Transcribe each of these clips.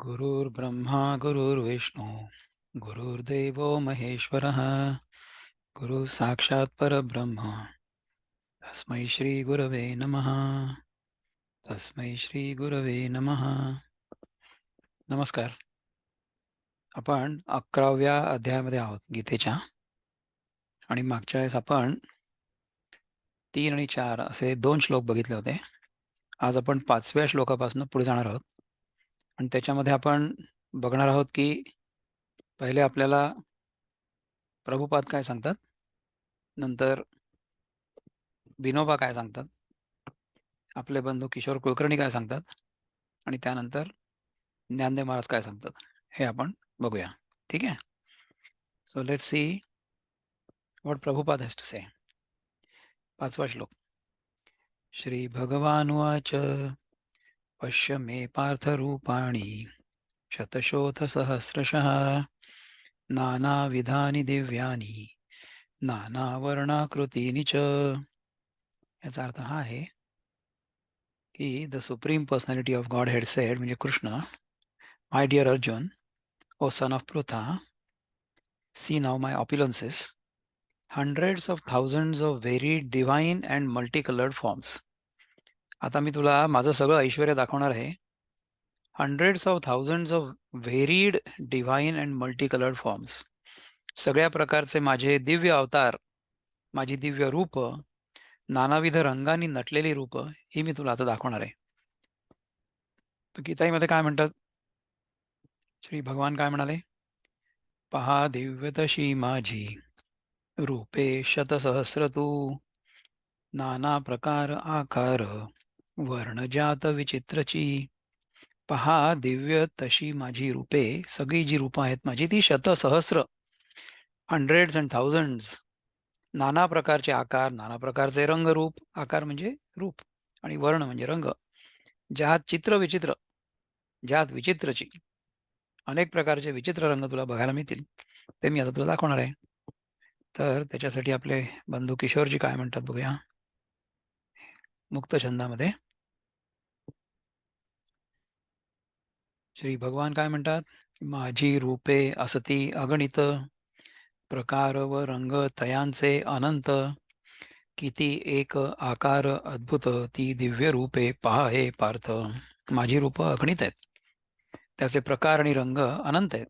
गुरुर्ब्रह्मा गुरुर्विष्णू गुरुर्देवो महेश्वरः गुरु साक्षात् परब्रह्म तस्मै श्री गुरवे नमः. तस्मै श्री गुरवे नमः. नमस्कार. आपण 11व्या अध्यायामध्ये आहोत गीतेच्या. आणि मागच्या वेळेस आपण 3 आणि 4 असे 2 श्लोक बघितले होते. आज आपण 5व्या श्लोकापासून पुढे जाणार आहोत. आणि त्याच्यामध्ये आपण बघणार आहोत की पहिले आपल्याला प्रभुपाद काय सांगतात, नंतर विनोबा काय सांगतात, आपले बंधू किशोर कुलकर्णी काय सांगतात, आणि त्यानंतर ज्ञानदेव महाराज काय सांगतात हे आपण बघूया. ठीक आहे. So let's see what Prabhupada has to say. 5वा श्लोक. श्री भगवानुवाच पश्य मे पार्थरूपाणि शतशोथ सहस्रशः नानाविधानि दिव्यानि नानावर्णाकृतीनि च. याचा अर्थ हा आहे की the supreme personality of Godhead said, म्हणजे Krishna, my dear Arjuna, O son of Pritha, see now my opulences, hundreds of thousands of varied divine and multicolored forms. आता मी तुला माझं सगळं ऐश्वर्य दाखवणार आहे. Hundreds of thousands of varied divine and multicoloured forms. सगळ्या प्रकारचे माझे दिव्य अवतार, माझी दिव्य रूप, नानाविध रंगांनी नटलेली रूप ही मी तुला आता दाखवणार आहे. तर गीताईमध्ये काय म्हणतात, श्री भगवान काय म्हणाले, पहा दिव्य तशी माझी रूपे शतसहस्र तू, नाना प्रकार आकार वर्णजात विचित्रची. पहा दिव्य तशी माझी रूपे, सगळी जी रूपं आहेत माझी ती शतसहस्र, हंड्रेड्स अँड थाउजंड्स. नाना प्रकारचे आकार, नाना प्रकारचे रंगरूप. आकार म्हणजे रूप आणि वर्ण म्हणजे रंग. ज्यात चित्र विचित्र, ज्यात विचित्रची, अनेक प्रकारचे विचित्र रंग तुला बघायला मिळतील. ते मी आता तुला दाखवणार आहे. तर त्याच्यासाठी आपले बंधू किशोरजी काय म्हणतात बघूया, मुक्त छंदामध्ये. श्री भगवान काय म्हणतात, माझी रूपे असती अगणित, प्रकार व रंग तयांचे अनंत, किती एक आकार अद्भुत, ती दिव्य रूपे पहा हे पार्थ. माझी रूप अगणित आहेत, त्याचे प्रकार आणि रंग अनंत आहेत.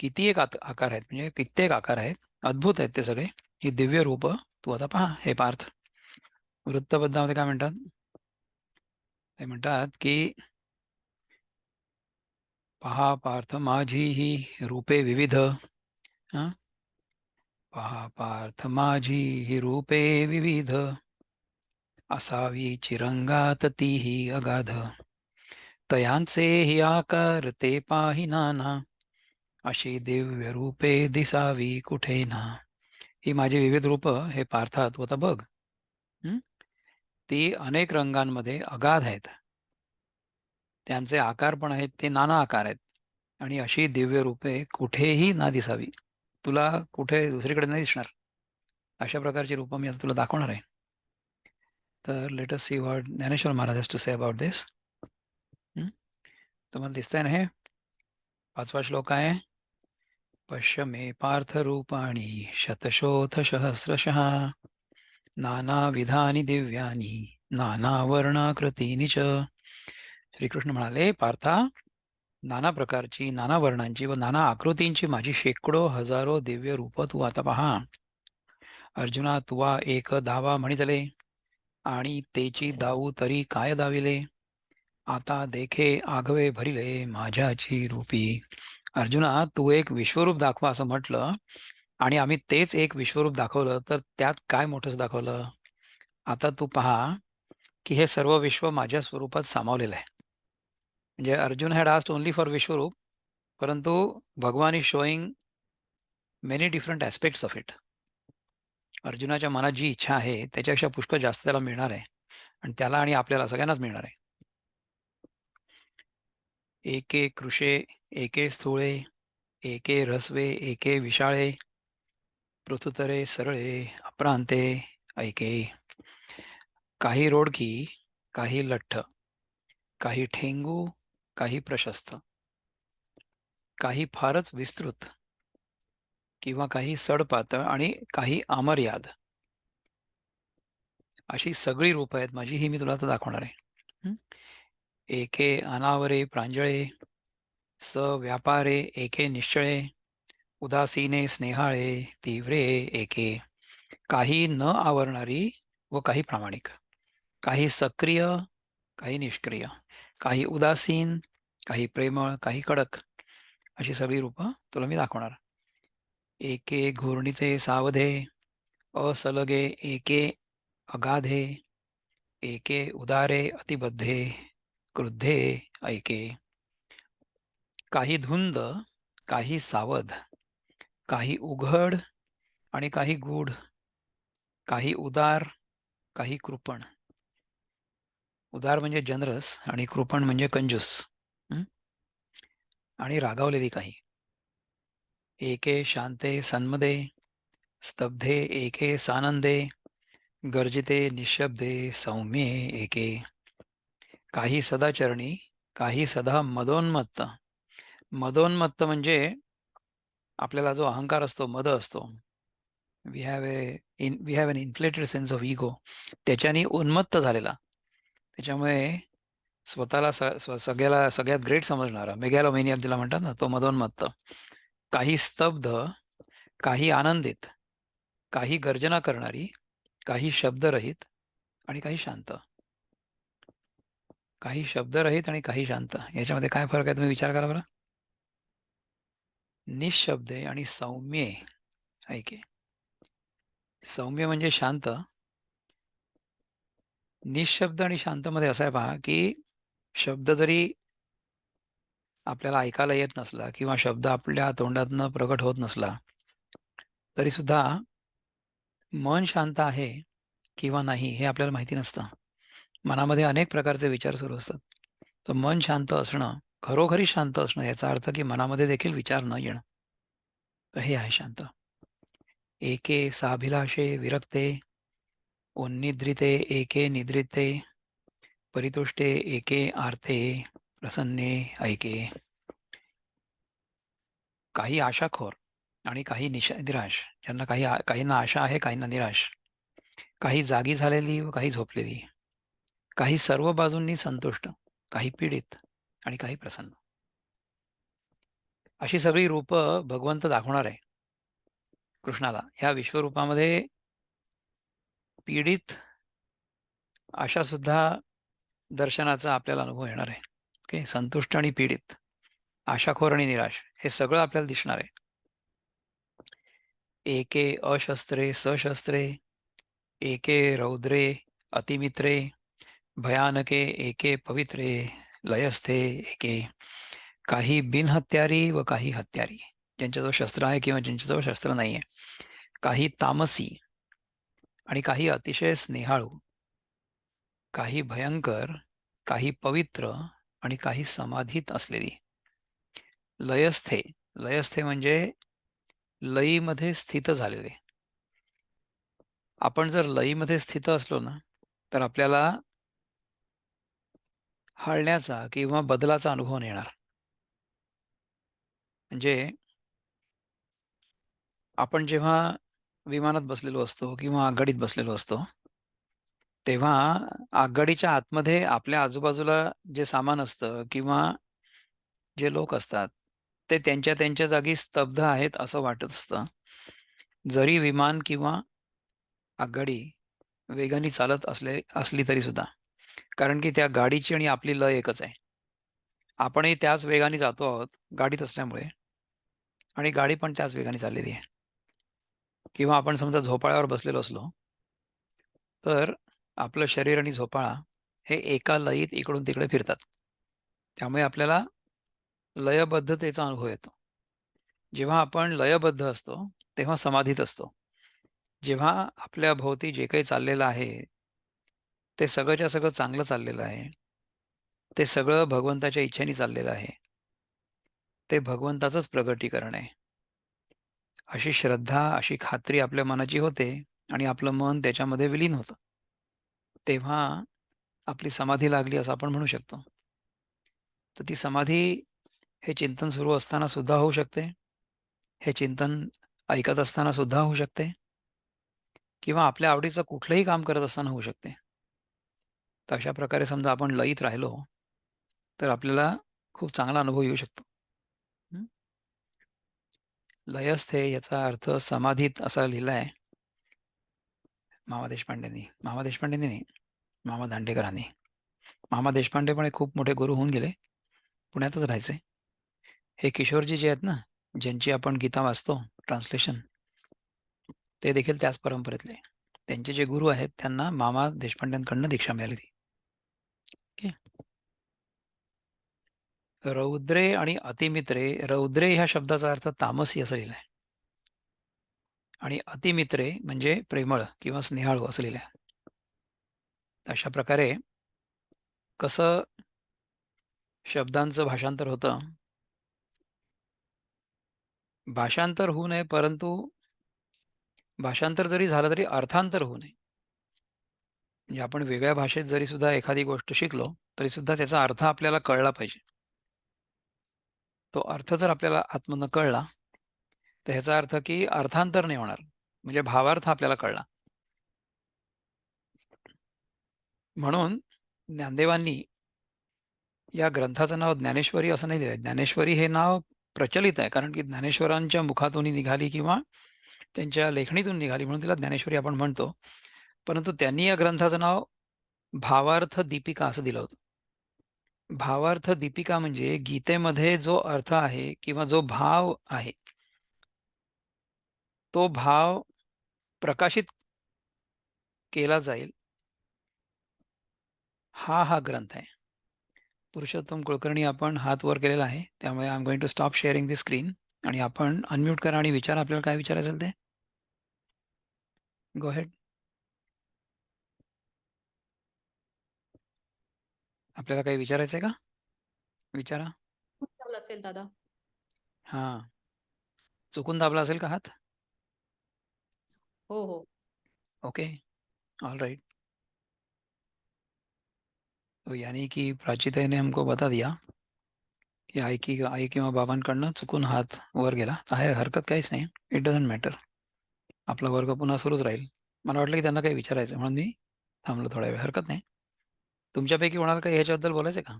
किती एक आकार आहेत, म्हणजे कित्येक आकार आहेत, अद्भुत आहेत ते सगळे. ही दिव्य रूप तू आता पहा हे पार्थ. वृत्तबद्धामध्ये काय म्हणतात, ते म्हणतात की पहा पार्थ माझी ही रूपे विविध. हं? पहा पार्थ माझी ही रूपे विविध, असावी चिरंगात तीही अगाध, तयांचे ही आकार ते पाही नाना, अशी दिव्य रूपे दिसावी कुठे ना. ही माझी विविध रूप हे पार्था तू आता बघ. ती अनेक रंगांमध्ये अगाध आहेत, त्यांचे आकार पण आहेत ते नाना आकार आहेत, आणि अशी दिव्य रूपे कुठेही ना दिसावी, तुला कुठे दुसरीकडे नाही दिसणार. अशा प्रकारची रूपं मी आता तुला दाखवणार आहे. तर let us see what Dnyaneshwar Maharaj has to say about this. तुम्हाला दिसतंय ना हे 5वा श्लोक आहे. पश्य मे पार्थ रूपाणि शतशोथ सहस्रशः नानाविधानि दिव्यानि नानावर्णाकृतीनि च. श्रीकृष्ण म्हणाले, पार्था, नाना प्रकारची, नाना वर्णांची व नाना आकृतींची माझी शेकडो हजारो दिव्य रूप तू आता पहा. अर्जुना, तुवा एक धावा म्हणितले, आणि तेची दाऊ तरी काय दाविले. आता देखे आघवे भरिले माझ्याची रूपी. अर्जुना, तू एक विश्वरूप दाखवा असं म्हटलं, आणि आम्ही तेच एक विश्वरूप दाखवलं, तर त्यात काय मोठंच दाखवलं. आता तू पहा की हे सर्व विश्व माझ्या स्वरूपात सामावलेलं आहे. म्हणजे Arjun had asked only for Vishwarup, परंतु Bhagavan is showing many different aspects of it. अर्जुनाच्या मनात जी इच्छा आहे त्याच्यापेक्षा पुष्कळ जास्त त्याला मिळणार आहे, आणि त्याला आणि आपल्याला सगळ्यांनाच मिळणार आहे. एके कृशे एके स्थूळे, एके रसवे एके विशाळे, पृथुतरे सरळे अप्रांते ऐके. काही रोडकी, काही लठ्ठ, काही ठेंगू, काही प्रशस्त, काही फारच विस्तृत किंवा काही सडपातळ आणि काही अमर्याद, अशी सगळी रूपं आहेत माझी, ही मी तुला आता दाखवणार आहे. हं? एके अनावरे प्रांजळे, स व्यापारे एके निश्चळे, उदासीने स्नेहाळे, तीव्रे एके. काही न आवरणारी व काही प्रामाणिक, काही सक्रिय, काही निष्क्रिय, काही उदासीन, काही प्रेमळ, काही कडक, अशी सगळी रूपं तुला मी दाखवणार. एके घूर्णिते सावधे, असलगे एके अगाधे, एके उदारे अतिबद्धे, क्रुद्धे ऐके. काही धुंद, काही सावध, काही उघड आणि काही गूढ, काही उदार, काही कृपण. उदार म्हणजे जनरस आणि कृपण म्हणजे कंजूस. हं? आणि रागावलेली काही. एके शांते सन्मदे, स्तब्धे एके सानंदे, गर्जिते निःशब्दे सौम्ये एके. काही सदाचरणी, काही सदा मदोन्मत्त. मदोन्मत्त म्हणजे आपल्याला जो अहंकार असतो, मद असतो. We have an inflated sense of ego. त्याच्याने उन्मत्त झालेला. त्याच्यामुळे स्वतःला सगळ्याला सगळ्यात ग्रेट समजणारा मेगॅलोमेनियक ज्याला म्हणतात ना, तो मदोन्मत्त. काही स्तब्ध, काही आनंदित, काही गर्जना करणारी, काही शब्दरहित आणि काही शांत. काही शब्दरहित आणि काही शांत, याच्यामध्ये काय फरक आहे तुम्ही विचार करा बरं. निःशब्दे आणि सौम्ये ऐके. सौम्य म्हणजे शांत. निःशब्द आणि शांतमध्ये असं आहे पहा, की शब्द जरी आपल्याला ऐकायला येत नसला किंवा शब्द आपल्या तोंडातनं प्रकट होत नसला, तरी सुद्धा मन शांत आहे किंवा नाही हे आपल्याला माहिती नसतं. मनामध्ये अनेक प्रकारचे विचार सुरू असतात. तर मन शांत असणं, खरोखरी शांत असणं, याचा अर्थ की मनामध्ये देखील विचार न येणं. तर हे आहे शांत. एके साभिलाषे विरक्ते, उन्निद्रिते एके निद्रिते, परितुष्टे एके आर्ते, प्रसन्ने ऐके. काही आशाखोर आणि काही निराश, ज्यांना काहींना आशा आहे, काहींना निराश, काही जागी झालेली व काही झोपलेली, काही सर्व बाजूंनी संतुष्ट, काही पीडित आणि काही प्रसन्न. अशी सगळी रूपं भगवंत दाखवणार आहे कृष्णाला. ह्या विश्वरूपामध्ये पीडित अशा सुद्धा दर्शनाचा आपल्याला अनुभव येणार आहे. ओके, संतुष्ट आणि पीडित, आशाखोर आणि निराश, हे सगळं आपल्याला दिसणार आहे. एके अशस्त्रे सशस्त्रे, एके रौद्रे अतिमित्रे, भयानके एके पवित्रे, लयस्थे एके. काही बिनहत्यारी व काही हत्यारी, ज्यांच्याजवळ शस्त्र आहे किंवा ज्यांच्याजवळ शस्त्र नाही आहे. काही तामसी आणि काही अतिशय स्नेहाळू, काही भयंकर, काही पवित्र आणि काही समाधीत असलेली. लयस्थे, लयस्थे म्हणजे लयीमध्ये स्थित झालेले. आपण जर लयीमध्ये स्थित असलो ना, तर आपल्याला हळण्याचा किंवा बदलाचा अनुभव नाही येणार. म्हणजे आपण जेव्हा विमानात बसलेलो असतो किंवा आगगाडीत बसलेलो असतो, तेव्हा आगगाडीच्या आतमध्ये आपल्या आजूबाजूला जे सामान असतं किंवा जे लोक असतात, ते त्यांच्या त्यांच्या जागी स्तब्ध आहेत असं वाटत असतं. जरी विमान किंवा आगगाडी वेगाने चालत असली तरी सुद्धा. कारण की त्या गाडीची आणि आपली लय एकच आहे. आपणही त्याच वेगाने जातो आहोत गाडीत असल्यामुळे, आणि गाडी पण त्याच वेगाने चाललेली आहे. किंवा आपण समजा झोपाळ्यावर बसलेलो असलो, तर आपलं शरीर आणि झोपाळा हे एका लयीत इकडून तिकडे फिरतात. त्यामुळे आपल्याला लयबद्धतेचा अनुभव येतो. जेव्हा आपण लयबद्ध असतो, तेव्हा समाधीत असतो. जेव्हा आपल्या भोवती जे काही चाललेलं आहे, ते सगळंच्या सगळं चांगलं चाललेलं आहे. ते सगळं भगवंताच्या इच्छेने चाललेलं आहे. ते भगवंताचंच प्रगटीकरण आहे. अशी श्रद्धा, अशी खात्री आपल्या मनाची होते आणि आपलं मन त्याच्यामध्ये विलीन होतं. तेव्हा आपली समाधी लागली असं आपण म्हणू शकतो. तर ती समाधी हे चिंतन सुरू असताना सुद्धा होऊ शकते, हे चिंतन ऐकत असताना सुद्धा होऊ शकते, किंवा आपल्या आवडीचं कुठलंही काम करत असताना होऊ शकते. तर अशा प्रकारे समजा आपण लयीत राहिलो, तर आपल्याला खूप चांगला अनुभव येऊ शकतो. हं. लयस्थे याचा अर्थ समाधीत असा लिहिला आहे मामा देशपांडेंनी नाही, मामा दांडेकरांनी. मामा देशपांडे पण एक खूप मोठे गुरु होऊन गेले. पुण्यातच राहायचे. हे किशोरजी जे आहेत ना, ज्यांची आपण गीता वाचतो ट्रान्सलेशन, ते देखील त्याच परंपरेतले. त्यांचे जे गुरु आहेत त्यांना मामा देशपांड्यांकडनं दीक्षा मिळाली ती. ओके. रौद्रे आणि अतिमित्रे. रौद्रे ह्या शब्दाचा अर्थ तामसी असं लिहिलंय, आणि अतिमित्रे म्हणजे प्रेमळ किंवा स्नेहाळू असं लिहिलंय. अशा प्रकारे कसं शब्दांचं भाषांतर होतं. भाषांतर होऊ नये, परंतु भाषांतर जरी झालं तरी अर्थांतर होऊ नये. म्हणजे आपण वेगळ्या भाषेत जरी सुद्धा एखादी गोष्ट शिकलो, तरी सुद्धा त्याचा अर्थ आपल्याला कळला पाहिजे. तो अर्थ जर आपल्याला आतमधनं कळला, तर ह्याचा अर्थ की अर्थांतर नाही होणार. म्हणजे भावार्थ आपल्याला कळला. म्हणून ज्ञानदेवांनी या ग्रंथाचं नाव ज्ञानेश्वरी असं नाही लिहिलंय. ज्ञानेश्वरी हे नाव प्रचलित आहे, कारण की ज्ञानेश्वरांच्या मुखातून निघाली किंवा त्यांच्या लेखणीतून निघाली म्हणून तिला ज्ञानेश्वरी आपण म्हणतो. परंतु त्यांनी या ग्रंथाचं नाव भावार्थ दीपिका असं दिलं होतं. भावार्थ दीपिका म्हणजे गीतेमध्ये जो अर्थ आहे किंवा जो भाव आहे, तो भाव प्रकाशित केला जाईल, हा ग्रंथ आहे. पुरुषोत्तम कुलकर्णी आपण हात वर केलेला आहे, त्यामुळे I am going to stop sharing the screen, आणि आपण अनम्यूट करा आणि विचारा आपल्याला काय विचारायचं असेल ते. गो हेड. आपल्याला काही विचारायचं आहे का? विचारा. चावला असेल दादा. हां. चुकून दाबला असेल का हात? हो, हो. ओके. All right. तो यानी कि प्राचीताई ने हमको बता दिया की आई किंवा बाबांकडनं चुकून हात वर गेला. आहे हरकत काहीच नाही. It doesn't matter. आपला वर्ग पुन्हा सुरूच राहील. मला वाटलं की त्यांना काही विचारायचं म्हणून मी थांबलो थोडा वेळ. हरकत नाही. तुमच्यापैकी कोणाला काही ह्याच्याबद्दल बोलायचं का?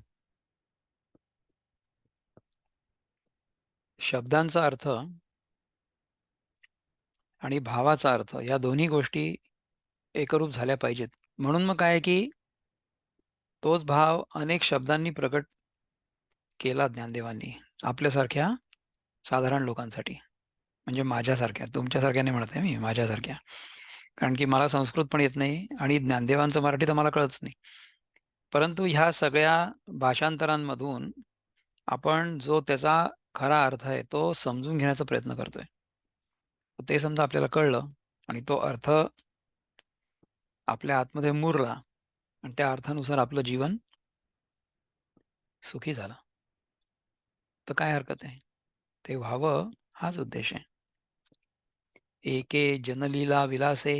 शब्दांचा अर्थ आणि भावाचा अर्थ या दोन्ही गोष्टी एकरूप झाल्या पाहिजेत. म्हणून मग काय आहे की तोच भाव अनेक शब्दांनी प्रकट केला ज्ञानदेवांनी आपल्यासारख्या साधारण लोकांसाठी. म्हणजे माझ्यासारख्या, तुमच्यासारख्या नाही म्हणत आहे मी, माझ्यासारख्या. कारण की मला संस्कृत पण येत नाही आणि ज्ञानदेवांचं मराठी तर मला कळतच नाही. परंतु ह्या सगळ्या भाषांतरांमधून आपण जो त्याचा खरा अर्थ आहे तो समजून घेण्याचा प्रयत्न करतोय. ते समजा आपल्याला कळलं आणि तो अर्थ आपल्या आतमध्ये मुरला आणि त्या अर्थानुसार आपलं जीवन सुखी झालं, तर काय हरकत आहे? ते व्हावं हाच उद्देश आहे. एके जनलीला विलासे,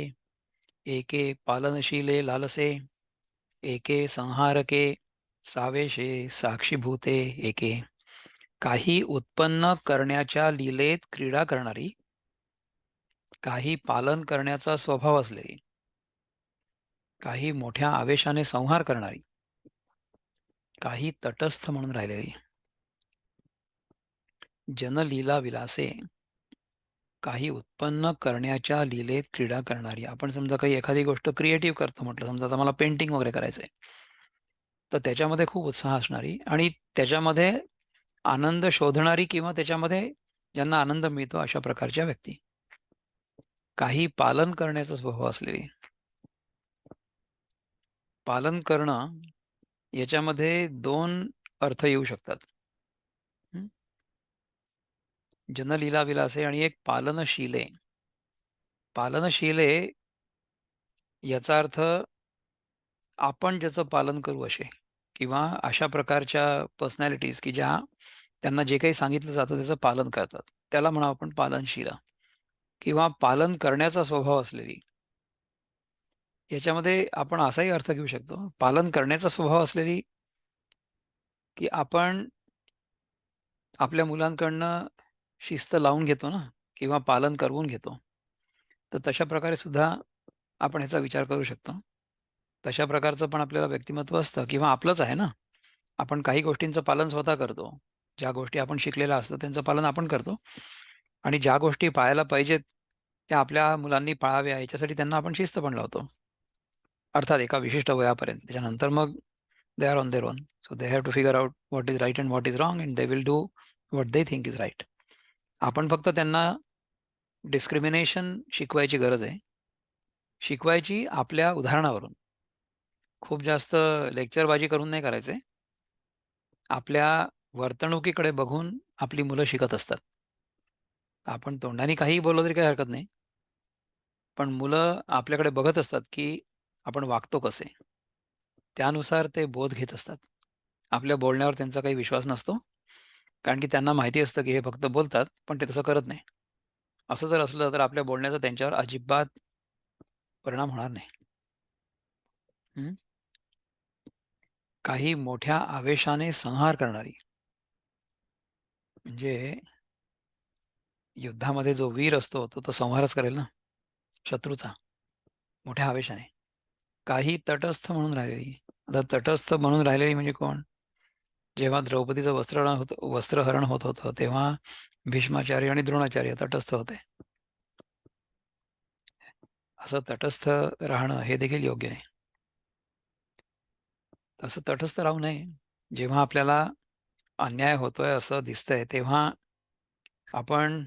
एके पालनशीले लालसे, एके संहारके सावेशे साक्षीभूते एके. काही उत्पन्न करण्याच्या लीलेत क्रीडा करणारी, काही पालन करण्याचा स्वभाव असलेली, काही मोठ्या आवेशाने संहार करणारी, काही तटस्थ म्हणून राहिलेली. जनलीला विलासे, काही उत्पन्न करण्याच्या लीलेत क्रीडा करणारी. आपण समजा काही एखादी गोष्ट क्रिएटिव्ह करतो म्हटलं, समजा आता मला पेंटिंग वगैरे करायचंय, तर त्याच्यामध्ये खूप उत्साह असणारी आणि त्याच्यामध्ये आनंद शोधणारी किंवा त्याच्यामध्ये ज्यांना आनंद मिळतो अशा प्रकारच्या व्यक्ती. काही पालन करण्याचा स्वभाव असलेली. पालन करणं याच्यामध्ये दोन अर्थ येऊ शकतात. हं. जनलीला विलासे आणि एक पालनशीले. पालनशीले याचा अर्थ आपण ज्याचं पालन करू असे, किंवा अशा प्रकारच्या पर्सनॅलिटीज की ज्या त्यांना जे काही सांगितलं जातं त्याचं पालन करतात. त्याला म्हणावं आपण पालनशील, किंवा पालन करण्याचा स्वभाव असलेली. याच्यामध्ये आपण असाही अर्थ घेऊ शकतो, पालन करण्याचा स्वभाव असलेली की आपण आपल्या मुलांकडनं शिस्त लावून घेतो ना किंवा पालन करवून घेतो. तर तशा प्रकारे सुद्धा आपण ह्याचा विचार करू शकतो. तशा प्रकारचं पण आपल्याला व्यक्तिमत्व असतं किंवा आपलंच आहे ना. आपण काही गोष्टींचं पालन स्वतः करतो. ज्या गोष्टी आपण शिकलेल्या असतात त्यांचं पालन आपण करतो आणि ज्या गोष्टी पाळायला पाहिजेत, त्या आपल्या मुलांनी पाळाव्या याच्यासाठी त्यांना आपण शिस्त पण लावतो. अर्थात एका विशिष्ट वयापर्यंत. त्याच्यानंतर मग they are on their own. So they have to figure out what is right and what is wrong and they will do what they think is right. आपण फक्त त्यांना डिस्क्रिमिनेशन शिकवायची गरज आहे. शिकवायची आपल्या उदाहरणावरून. खूप जास्त लेक्चरबाजी करून नाही करायचंय. आपल्या वर्तणुकीकडे बघून आपली मुलं शिकत असतात. आपण तोंडाने काहीही बोललं तरी काही हरकत नाही. पण मुलं आपल्याकडे बघत असतात, की आपण वागतो कसे. त्यानुसार ते बोध घेत असतात. आपल्या बोलण्यावर त्यांचा काही विश्वास नसतो. कारण की त्यांना माहिती असतं, की हे फक्त बोलतात, पण ते तसं करत नाही. असं जर असलं तर आपल्या बोलण्याचा त्यांच्यावर अजिबात परिणाम होणार नाही. हं. काही मोठ्या आवेशाने संहार करणारी म्हणजे युद्धामध्ये जो वीर असतो, तो तर संहारच करेल ना शत्रूचा मोठ्या आवेशाने. काही तटस्थ म्हणून राहिलेली. आता तटस्थ म्हणून राहिलेली म्हणजे कोण? जेव्हा द्रौपदीचं वस्त्रहरण होत होतं, तेव्हा भीष्माचार्य आणि द्रोणाचार्य तटस्थ होते. असं तटस्थ राहणं हे देखील योग्य नाही. तसं तटस्थ राहू नये. जेव्हा आपल्याला अन्याय होतोय असं दिसतंय, तेव्हा आपण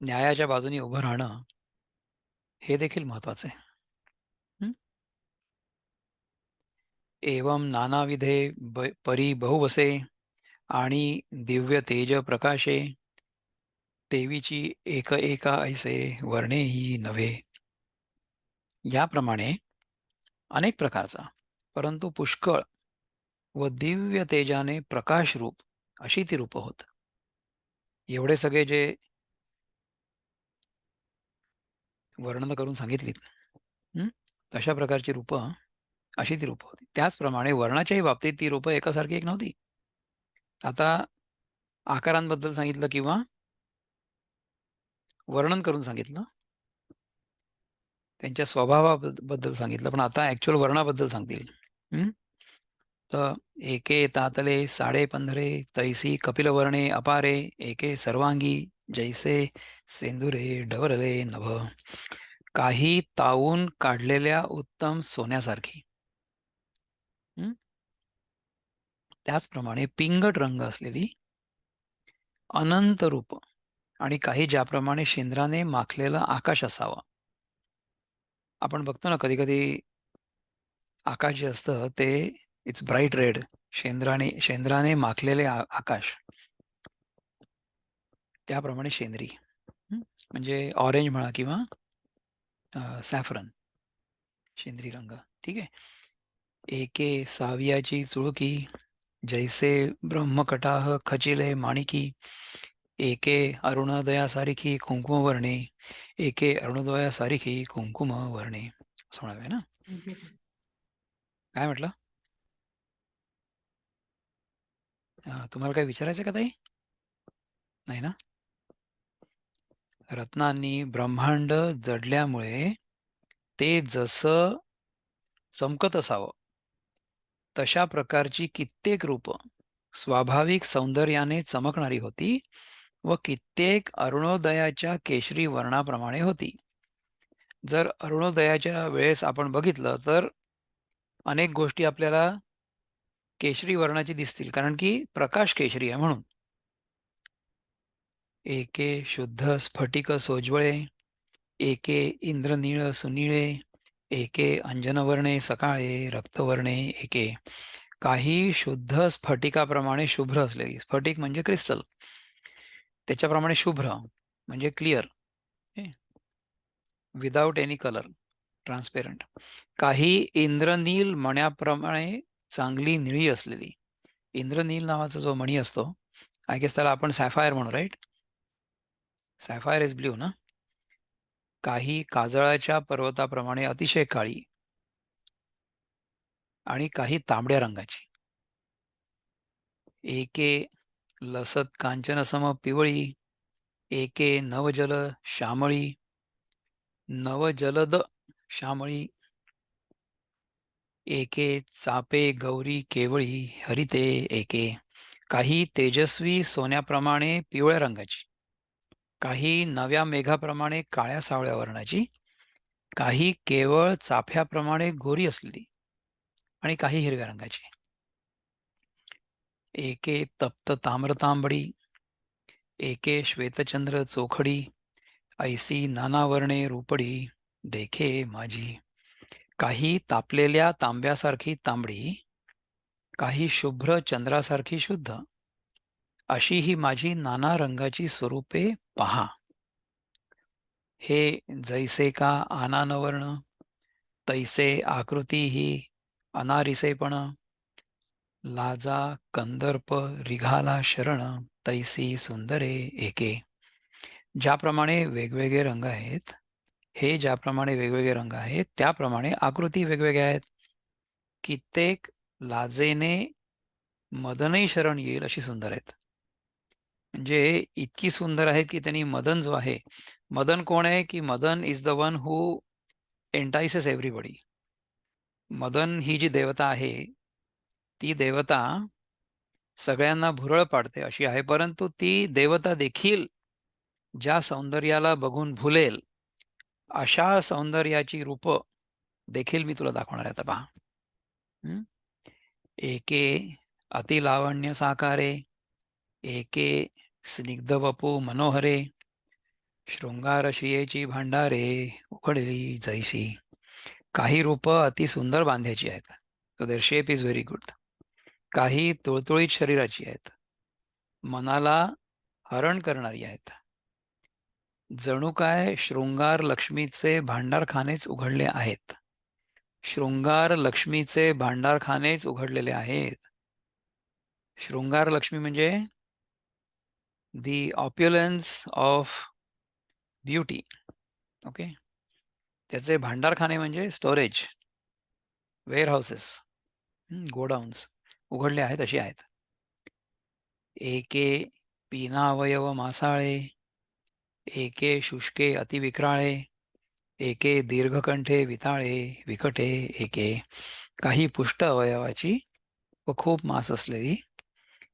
न्यायाच्या बाजूने उभं राहणं हे देखील महत्वाचं आहे. हं. एवं नानाविधे परी बहुवसे आणि दिव्य तेज प्रकाशे देवीची एक एका ऐसे वर्णेही नव्हे. याप्रमाणे अनेक प्रकारचा, परंतु पुष्कळ व दिव्य तेजाने प्रकाश रूप अशी ती रूप होत. एवढे सगळे जे वर्णन करून सांगितलीत, हं, तशा प्रकारची रूपं अशी ती रूपं होती. त्याचप्रमाणे वर्णाच्याही बाबतीत ती रूपं एकासारखी एक नव्हती. आता आकारांबद्दल सांगितलं किंवा वर्णन करून सांगितलं, त्यांच्या स्वभावाबद्दल सांगितलं, पण आता ॲक्चुअल वर्णाबद्दल सांगतील. हं. तर एके तातले साडे पंधरे तैसी कपिलवर्णे अपारे एके सर्वांगी जैसे सेंदुरे डवरले नभ. काही तावून काढलेल्या उत्तम सोन्यासारखी. हं. त्याचप्रमाणे पिंगट रंग असलेली अनंत रूप आणि काही ज्याप्रमाणे शेंद्राने माखलेलं आकाश असावं. आपण बघतो ना कधी-कधी आकाश जे असतं ते इट्स ब्राईट रेड. शेंद्राने माखलेले आकाश. त्याप्रमाणे शेंद्री. हं. म्हणजे ऑरेंज म्हणा किंवा सॅफरन, शेंद्री रंग. ठीक आहे. एके सावियाची चुळकी जैसे ब्रह्मकटाह खचिले माणिकी एके अरुणोदयासारिखी कुंकुमवर्णे एके अरुणोदयासारिखी कुंकुमवर्णे असं म्हणावे ना. काय म्हटलं? तुम्हाला काही विचारायचं का ताई? नाही ना? रत्नांनी ब्रह्मांड जडल्यामुळे ते जसं चमकत असावं, तशा प्रकारची कित्येक रूपं स्वाभाविक सौंदर्याने चमकणारी होती व कित्येक अरुणोदयाच्या केशरी वर्णाप्रमाणे होती. जर अरुणोदयाच्या वेळेस आपण बघितलं, तर अनेक गोष्टी आपल्याला केशरी वर्णाची दिसतील, कारण की प्रकाश केशरी आहे म्हणून. एके शुद्ध स्फटिक सोज्वळे, एके इंद्रनीळ सुनीळे, एके अंजनवर्णे सकाळे रक्तवर्णे एके. काही शुद्ध स्फटिकाप्रमाणे शुभ्र असलेली. स्फटिक म्हणजे क्रिस्टल. त्याच्याप्रमाणे शुभ्र म्हणजे clear. Without any colour, transparent. काही इंद्रनील मण्याप्रमाणे चांगली निळी असलेली. इंद्रनील नावाचा जो मणी असतो, आय गेस त्याला आपण सॅफायर म्हणू, राईट? सॅफायर इज ब्ल्यू ना? काही काजळाच्या पर्वताप्रमाणे अतिशय काळी आणि काही तांबड्या रंगाची. एके लसत कांचन सम पिवळी, एके नवजल श्यामळी, नवजलद श्यामळी, एके चापे गौरी केवळी हरिते एके. काही तेजस्वी सोन्याप्रमाणे पिवळ्या रंगाची, काही नव्या मेघाप्रमाणे काळ्या सावळ्या वर्णाची, काही केवळ चाफ्याप्रमाणे गोरी असलेली आणि काही हिरव्या रंगाची. एके तप्त ताम्रतांबडी, एके श्वेतचंद्र चोखडी, ऐसी नानावर्णे रूपडी देखे माझी. काही तापलेल्या तांब्यासारखी तांबडी, काही शुभ्र चंद्रासारखी शुद्ध, अशी ही माझी नाना रंगाची स्वरूपे पहा. हे जैसे का आनानवर्ण, तैसे आकृती ही अनारिसेपण, लाजा कंदर्प रिघाला शरण, तैसी सुंदरे एके. ज्याप्रमाणे वेगवेगळे रंग आहेत, हे ज्याप्रमाणे वेगवेगळे रंग आहेत त्याप्रमाणे आकृती वेगवेगळ्या आहेत. कित्येक लाजेने मदनही शरण येईल अशी सुंदर आहेत. म्हणजे इतकी सुंदर आहेत की त्यांनी मदन जो आहे, मदन कोण आहे की Madan is the one who entices everybody. Madan ही जी देवता आहे ती देवता सगळ्यांना भुरळ पाडते अशी आहे, परंतु ती देवता देखील ज्या सौंदर्याला बघून भुलेल अशा सौंदर्याची रूप देखील मी तुला दाखवणार आहे. आता पहा. हं? एके अतिलावण्य साकारे, एके स्निग्ध वपू मनोहरे, शृंगारशियेची भांडारे उघडली जैसी. काही रूप अति सुंदर बांध्याची आहेत, so their shape is very good. काही तुळतुळीत शरीराची आहेत, मनाला हरण करणारी आहेत. जणू काय शृंगार लक्ष्मीचे भांडारखानेच उघडले आहेत. शृंगार लक्ष्मीचे भांडारखानेच उघडलेले आहेत. शृंगार लक्ष्मी म्हणजे दी ऑप्युलन्स ऑफ ब्युटी. ओके. त्याचे भांडारखाने म्हणजे स्टोरेज, वेअर हाऊसेस, गोडाऊन्स उघडले आहेत अशी आहेत. एके पीनावयव मासाळे, एके शुष्के अतिविक्राळे, एके दीर्घकंठे विताळे विकटे एके. काही पुष्ट अवयवाची व खूप मांस असलेली,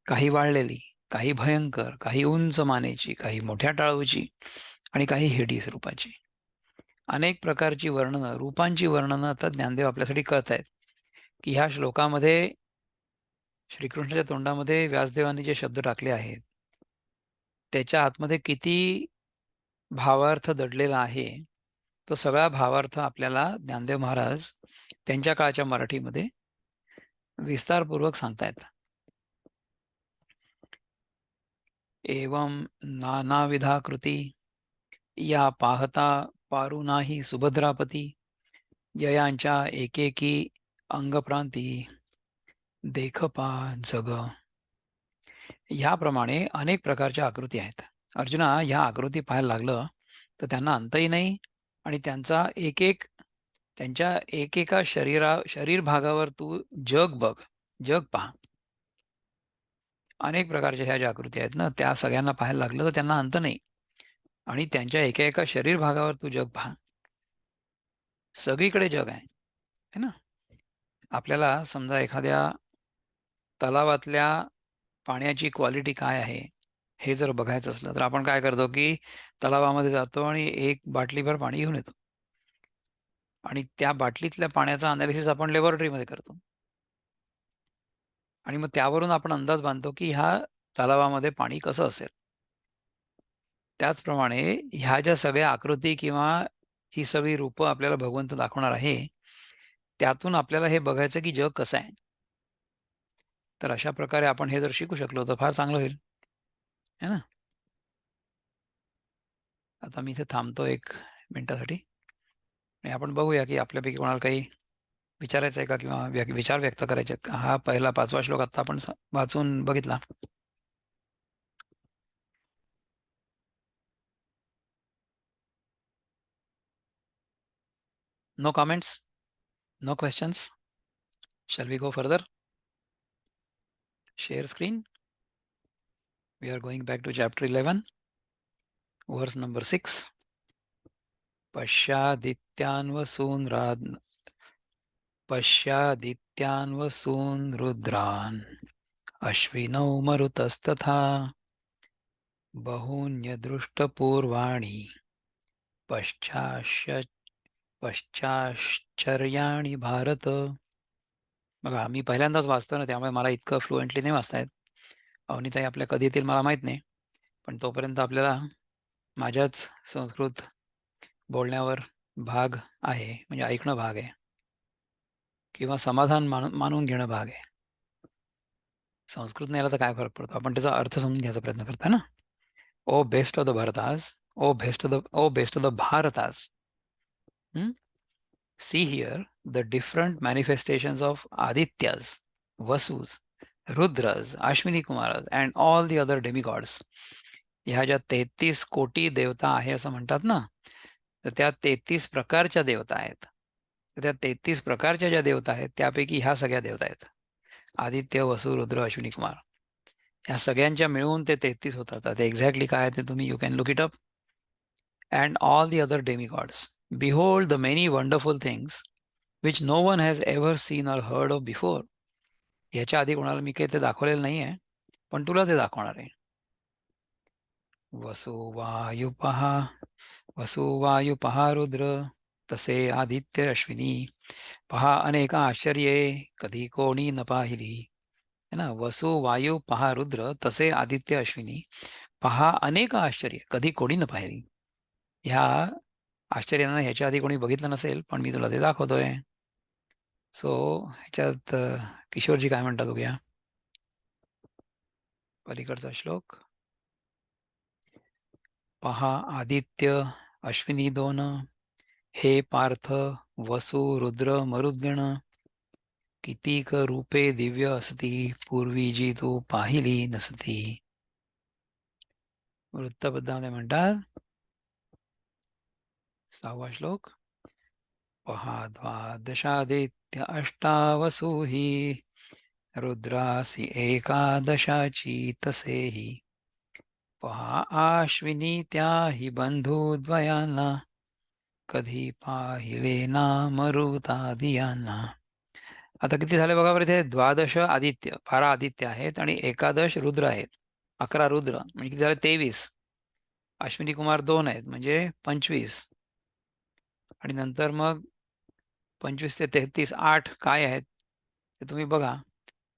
काही वाळलेली, काही भयंकर, काही उंच मानेची, काही मोठ्या टाळूची आणि काही हिडीस रूपाची. अनेक प्रकारची वर्णनं, रूपांची वर्णनं आता ज्ञानदेव आपल्यासाठी करत आहेत की ह्या श्लोकामध्ये श्रीकृष्णाच्या तोंडामध्ये व्यासदेवांनी जे शब्द टाकले आहेत त्याच्या आतमध्ये किती भावार्थ दडलेला आहे, तो सगळा भावार्थ आपल्याला ज्ञानदेव महाराज त्यांच्या काळच्या मराठीमध्ये विस्तारपूर्वक सांगतायत. एवं नानाविधाकृती या पाहता पारू नाही सुभद्रापती, जयांच्या एकेकी अंगप्रांती देख पा जग. ह्याप्रमाणे अनेक प्रकारच्या आकृती आहेत. अर्जुना, ह्या आकृती पाहायला लागलं तर त्यांना अंतही नाही आणि त्यांच्या एकेका शरीर भागावर तू जग बघ, जग पहा. अनेक प्रकारच्या ह्या ज्या आकृती आहेत ना त्या सगळ्यांना पाहायला लागलं तर त्यांना अंत नाही आणि त्यांच्या एका एका शरीर भागावर तू जग पहा. सगळीकडे जग आहे, है ना. आपल्याला समजा एखाद्या तलावातल्या पाण्याची क्वालिटी काय आहे हे जर बघायचं असलं तर आपण काय करतो की तलावामध्ये जातो आणि एक बाटलीभर पाणी घेऊन येतो आणि त्या बाटलीतल्या पाण्याचा अनालिसिस आपण लॅबोरेटरीमध्ये करतो आणि मग त्यावरून आपण अंदाज बांधतो की ह्या तलावामध्ये पाणी कसं असेल. त्याचप्रमाणे ह्या ज्या सगळ्या आकृती किंवा ही सगळी रूपं आपल्याला भगवंत दाखवणार आहे त्यातून आपल्याला हे बघायचं की जग कसं आहे. तर अशा प्रकारे आपण हे जर शिकू शकलो तर फार चांगलं होईल, है ना. आता मी इथे थांबतो 1 मिनिटासाठी आणि आपण बघूया की आपल्यापैकी कोणाला काही विचारायचं आहे का किंवा विचार व्यक्त करायचे आहेत का. हा पहिला 5वा श्लोक आता आपण वाचून बघितला. No comments, no questions. Shall we go further? Share screen. We are going back to chapter 11, verse number 6. पश्यादित्यान् वसून् रुद्रान् अश्विनौ मरुतस्तथा बहून्यदृष्टपूर्वाणि पश्चाश्चर्याणि Bharat. बघा, मी पहिल्यांदाच वाचतो ना, त्यामुळे मला इतकं फ्लुएंटली नाही वाचता येत. अवनीताई आपल्या कधी येतील मला माहीत नाही, पण तोपर्यंत आपल्याला माझ्याच संस्कृत बोलण्यावर भाग आहे, म्हणजे ऐकणं भाग आहे, किंवा समाधान मानून घेणं भाग आहे. संस्कृत नाही आला तर काय फरक पडतो, आपण त्याचा अर्थ समजून घ्यायचा प्रयत्न करतोय ना. ओ best of the भारतास, O best of the भारतास. See here the different manifestations of Adityas, Vasus, Rudras, Ashwini Kumaras, and all the other demigods. ह्या ज्या 33 कोटी देवता आहे असं म्हणतात ना, तर त्या 33 प्रकारच्या देवता आहेत. तर त्या 33 प्रकारच्या ज्या देवता आहेत त्यापैकी ह्या सगळ्या देवता आहेत. आदित्य, वसु, रुद्र, अश्विनी कुमार, ह्या सगळ्यांच्या मिळून ते 33 होतात. ते एक्झॅक्टली काय ते तुम्ही you can look it up. And all the other demigods, behold the many wonderful things which no one has ever seen or heard of before. ह्याच्या आधी कोणाला मी काही ते दाखवलेलं नाही आहे, पण तुला ते दाखवणार आहे. वसुवायुपहा वसुवायुपहा रुद्र तसे आदित्य अश्विनी पहा अनेक आश्चर्ये कधी कोणी न पाहिली. है ना. वसु वायू पहा रुद्र तसे आदित्य अश्विनी पहा अनेक आश्चर्य कधी कोणी न पाहिली. ह्या आश्चर्यांना ह्याच्या आधी कोणी बघितलं नसेल, पण मी तुला ते दाखवतोय. सो ह्याच्यात किशोरजी काय म्हणतात बघूया. पलीकडचा श्लोक पहा. आदित्य अश्विनी दोन हे पार्थ वसु रुद्र मरुद्गण कितीक रूपे दिव्य असती पूर्वी जी तू पाहिली नसती. वृत्तबद्धामध्ये म्हणतात 6वा श्लोक पहा द्वादशादित्य अष्टावसु ही रुद्रासी एकादशाची तसेही पहा आश्विनी त्याही बंधुद्वयांना कधी पाहिले ना मरुतादियांना. आता किती झाले बघा बरं. इथे द्वादश आदित्य 12 आदित्य आहेत आणि एकादश रुद्र आहेत, 11 रुद्र म्हणजे किती झाले 23. अश्विनी कुमार 2 आहेत म्हणजे 25. आणि नंतर मग 25 ते 33 8 काय आहेत ते तुम्ही बघा.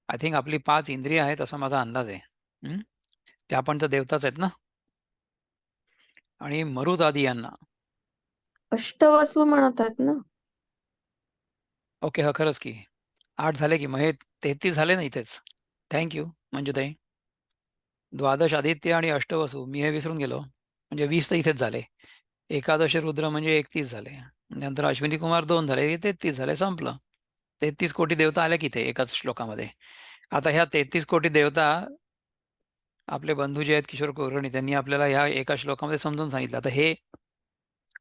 आय थिंक आपली 5 इंद्रिय आहेत असा माझा अंदाज आहे. त्या पण तर देवताच आहेत ना. आणि मरुत आदी यांना अष्टवसू म्हणत आहेत ना. ओके, हा खरंच की 8 झाले की मग हे 33 झाले ना इथेच. थँक्यू मंजुताई. द्वादश आदित्य आणि अष्टवसू मी हे विसरून गेलो, म्हणजे 20 तर इथेच झाले. एकादश रुद्र म्हणजे 31 झाले. नंतर अश्विनी कुमार 2 झाले, 33 झाले, संपलं. 33 कोटी देवता आल्या की इथे एकाच श्लोकामध्ये. आता ह्या 33 कोटी देवता आपले बंधू जे आहेत किशोर कुलकर्णी त्यांनी आपल्याला ह्या एका श्लोकामध्ये समजून सांगितलं. आता हे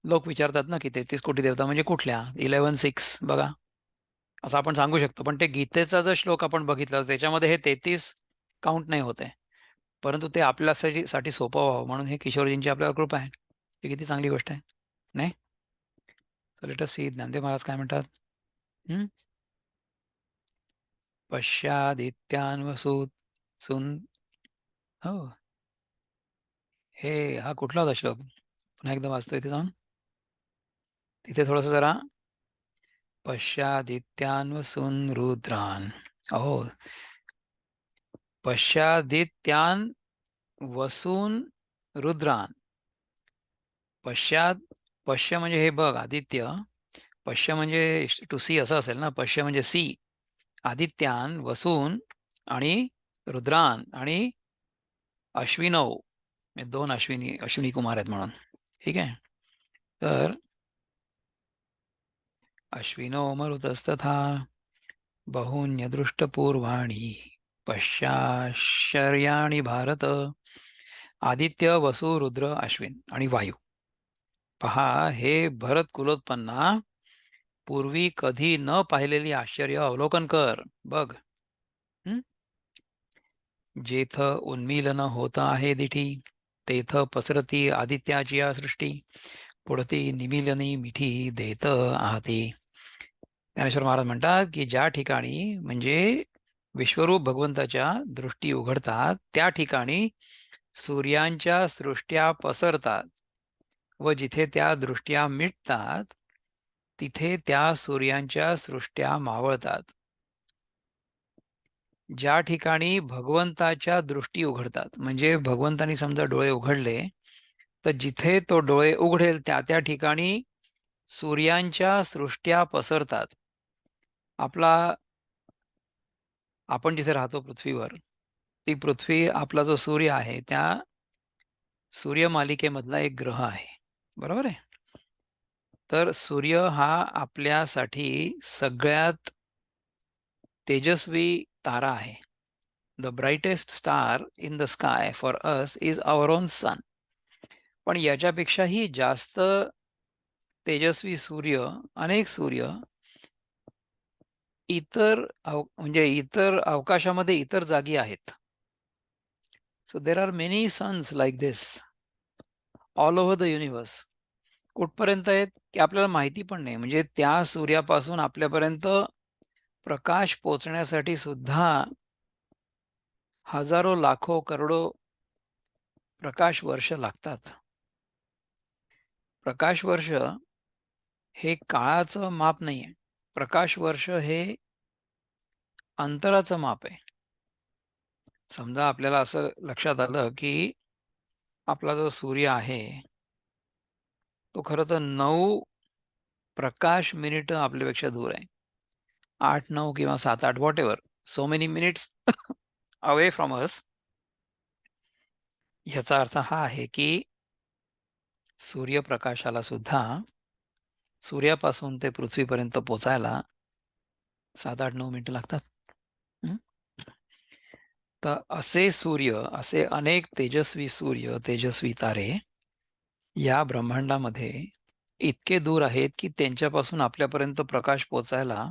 लोक विचारतात ना की 33 कोटी देवता म्हणजे कुठल्या, 11:6 बघा असं आपण सांगू शकतो. पण ते गीतेचा जर श्लोक आपण बघितला त्याच्यामध्ये हे 33 काउंट नाही होते, परंतु ते आपल्यासाठी सोपं व्हावं म्हणून हे किशोरजींची आपल्याला कृपा आहे. ही किती चांगली गोष्ट आहे नाही. So let us see Dnyandev Maharaj काय म्हणतात. पश्यादित्यान् वसून् सुन हो. हे हा कुठला होता श्लोक, पुन्हा एकदा वाचतो इथे जाऊन. तिथे थोडंसं जरा पश्यादित्यान् वसून् रुद्रान्. हो, पश्यादित्यान् वसून रुद्रान. पश्य म्हणजे हे बघ आदित्य, पश्य म्हणजे टू सी असं असेल ना. पश्य म्हणजे सी. आदित्यान वसून आणि रुद्रान आणि अश्विनव, 2 अश्विनी कुमार आहेत म्हणून. ठीक आहे. तर अश्विनो मरुतस्तथा बहून्यदृष्टपूर्वाणि पश्याश्चर्याणि भारत. आदित्य वसु रुद्र अश्विन आणि वायू पहा हे भरत कुलोत्पन्ना पूर्वी कधी न पाहिलेली आश्चर्य अवलोकन कर. बघ. जेथ उन्मीलन होत आहे दिठी, तेथ पसरती आदित्याची या सृष्टी, पुढती निमिलनी मिठी देत आहाती. ज्ञानेश्वर महाराज म्हणतात की ज्या ठिकाणी म्हणजे विश्वरूप भगवंताच्या दृष्टी उघडतात त्या ठिकाणी सूर्यांच्या सृष्ट्या पसरतात व जिथे त्या दृष्ट्या मिटतात तिथे त्या सूर्यांच्या सृष्ट्या मावळतात. ज्या ठिकाणी भगवंताच्या दृष्टी उघडतात म्हणजे भगवंतानी समजा डोळे उघडले तर जिथे तो डोळे उघडेल त्या त्या ठिकाणी सूर्यांच्या सृष्ट्या पसरतात. आपण जिथे राहतो पृथ्वीवर, ती पृथ्वी आपला जो सूर्य आहे त्या सूर्यमालिकेमधला एक ग्रह आहे, बरोबर आहे. तर सूर्य हा आपल्यासाठी सगळ्यात तेजस्वी तारा आहे. The brightest star in the sky for us is our own sun. पण याच्यापेक्षाही जास्त तेजस्वी सूर्य, अनेक सूर्य म्हणजे इतर अवकाशामध्ये इतर जागी आहेत. So there are many suns like this all over the universe. कुठपर्यंत आहेत की आपल्याला माहिती पण नाही. म्हणजे त्या सूर्यापासून आपल्यापर्यंत प्रकाश पोचण्यासाठी सुद्धा हजारो लाखो करोडो प्रकाश वर्ष लागतात. प्रकाश वर्ष हे काळाचं माप नाही आहे. प्रकाश वर्ष हे अंतराचं माप आहे. समजा आपल्याला असं लक्षात आलं की आपला जो सूर्य आहे तो खरं तर 9 प्रकाश मिनिट आपल्यापेक्षा दूर आहे. 8, 9 किंवा 7, 8 what ever, so many minutes away from us. ह्याचा अर्थ हा आहे की सूर्यप्रकाशाला सुद्धा सूर्यापासून ते पृथ्वीपर्यंत पोचायला 7, 8, 9 मिनिटं लागतात. तर असे सूर्य, असे अनेक तेजस्वी सूर्य, तेजस्वी तारे या ब्रह्मांडामध्ये इतके दूर आहेत की त्यांच्यापासून आपल्यापर्यंत प्रकाश पोचायला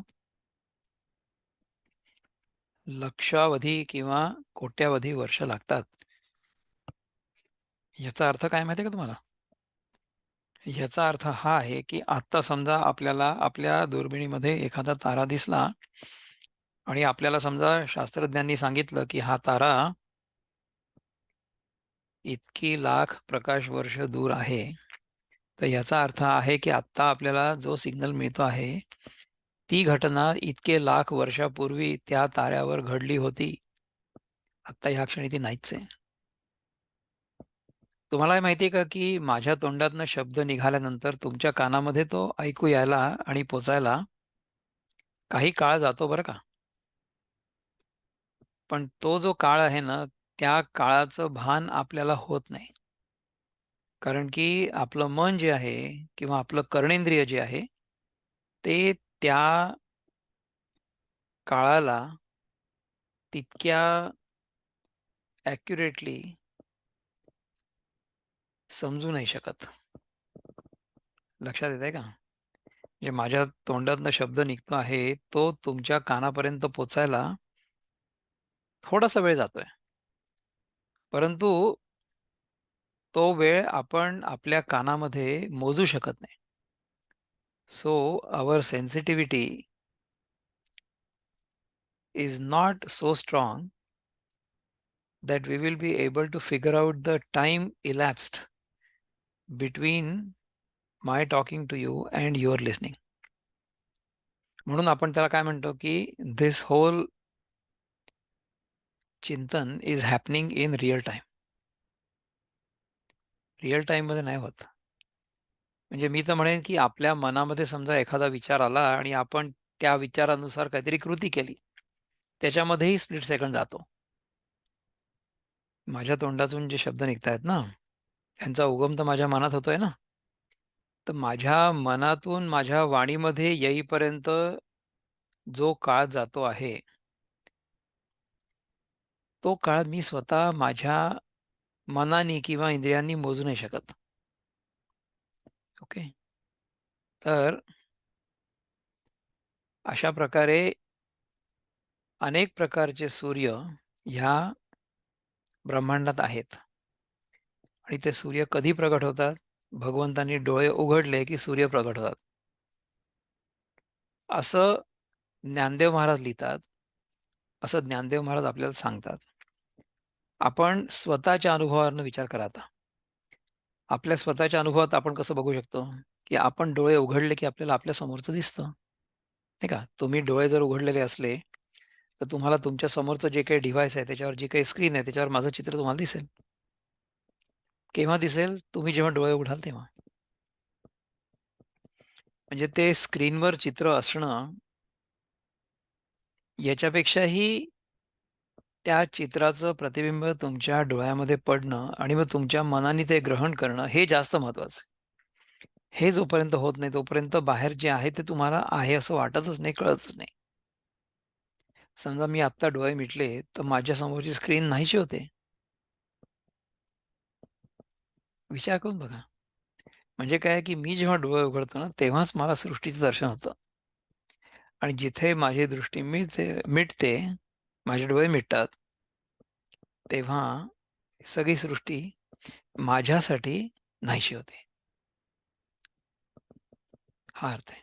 लक्षावधी किंवा कोट्यावधी वर्ष लागतात. याचा अर्थ काय माहिती आहे का तुम्हाला? याचा अर्थ हा आहे की आत्ता समजा आपल्याला आपल्या दुर्बिणीमध्ये एखादा तारा दिसला आणि आपल्याला समजा शास्त्रज्ञांनी सांगितलं की हा तारा इतकी लाख प्रकाश वर्ष दूर आहे. तर याचा अर्थ आहे की आत्ता आपल्याला जो सिग्नल मिळतो आहे ती घटना इतके लाख वर्षापूर्वी त्या ताऱ्यावर घडली होती. आत्ता ह्या क्षणी ती नाहीच आहे. तुम्हाला माहिती आहे का की माझ्या तोंडातनं शब्द निघाल्यानंतर तुमच्या कानामध्ये तो ऐकू यायला आणि पोचायला काही काळ जातो बरं का. पण तो जो काळ आहे ना त्या काळाचं भान आपल्याला होत नाही. कारण की आपलं मन जे आहे किंवा आपलं कर्णेंद्रिय जे आहे ते त्या काळाला तितक्या ॲक्युरेटली समजू नाही शकत. लक्षात येतंय का? म्हणजे माझ्या तोंडातनं शब्द निघतो आहे तो तुमच्या कानापर्यंत पोचायला थोडासा वेळ जातोय. परंतु तो वेळ आपण आपल्या कानामध्ये मोजू शकत नाही. So our sensitivity is not so strong that we will be able to figure out the time elapsed between my talking to you and your listening. म्हणून आपण त्याला काय म्हणतो की this whole चिंतन is happening in real time. Real time मध्ये नाही होत. म्हणजे मी तर म्हणेन की आपल्या मनामध्ये समजा एखादा विचार आला आणि आपण त्या विचारानुसार काहीतरी कृती केली, त्याच्यामध्येही स्प्लिट सेकंड जातो. माझ्या तोंडातून जे शब्द निघतायत ना त्यांचा उगम तर माझ्या मनात होतोय ना. तर माझ्या मनातून माझ्या वाणीमध्ये येईपर्यंत जो काळ जातो आहे तो काळ मी स्वतः माझ्या मनाने किंवा इंद्रियांनी मोजू नाही शकत. ओके. तर अशा प्रकारे अनेक प्रकारचे सूर्य ह्या ब्रह्मांडात आहेत. आणि ते सूर्य कधी प्रगट होतात? भगवंतांनी डोळे उघडले की सूर्य प्रगट होतात. असं ज्ञानदेव महाराज लिहितात. असं ज्ञानदेव महाराज आपल्याला सांगतात. आपण स्वतःच्या अनुभवावरनं विचार करा आता. आपल्या स्वतःच्या अनुभवात आपण कसं बघू शकतो, की आपण डोळे उघडले की आपल्याला आपल्या समोरचं दिसतं. नाही का? तुम्ही डोळे जर उघडलेले असले, तर तुम्हाला तुमच्या समोरचं जे काही डिव्हाइस आहे, त्याच्यावर जी काही स्क्रीन आहे, त्याच्यावर माझं चित्र तुम्हाला दिसेल. केव्हा दिसेल? तुम्ही जेव्हा डोळे उघडाल तेव्हा. म्हणजे ते स्क्रीनवर चित्र असणं याच्यापेक्षाही त्या चित्राचं प्रतिबिंब तुमच्या डोळ्यामध्ये पडणं आणि मग तुमच्या मनाने ते ग्रहण करणं हे जास्त महत्त्वाचं आहे. हे जोपर्यंत होत नाही तोपर्यंत बाहेर जे आहे ते तुम्हाला आहे असं वाटतच नाही, कळतच नाही. समजा मी आत्ता डोळे मिटले तर माझ्या समोरची स्क्रीन नाहीशी होते. विचार करून बघा. म्हणजे काय की मी जेव्हा डोळे उघडतो ना तेव्हाच मला सृष्टीचं दर्शन होतं. आणि जिथे माझी दृष्टी मिटते, माझे डोळे मिटतात, तेव्हा सगळी सृष्टी माझ्यासाठी नाहीशी होते. हा अर्थ आहे.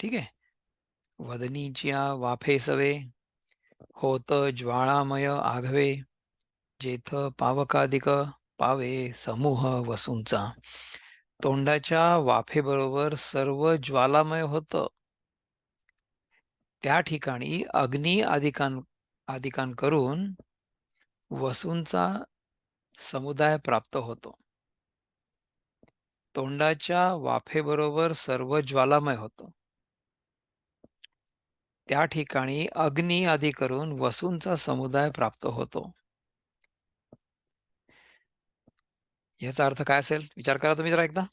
ठीक आहे. वदनीच्या वाफेसवे होत ज्वाळामय आघवे जेथ पावकादिक पावे समूह वसूंचा. तोंडाच्या वाफेबरोबर सर्व ज्वालामय होतं. त्या ठिकाणी अग्नी आदिकान करून वसूंचा समुदाय प्राप्त होतो. तोंडाच्या वाफेबरोबर सर्व ज्वालामय होतं. त्या ठिकाणी अग्नी आदी करून वसूंचा समुदाय प्राप्त होतो. याचा अर्थ काय असेल? विचार करा तुम्ही जरा एकदा.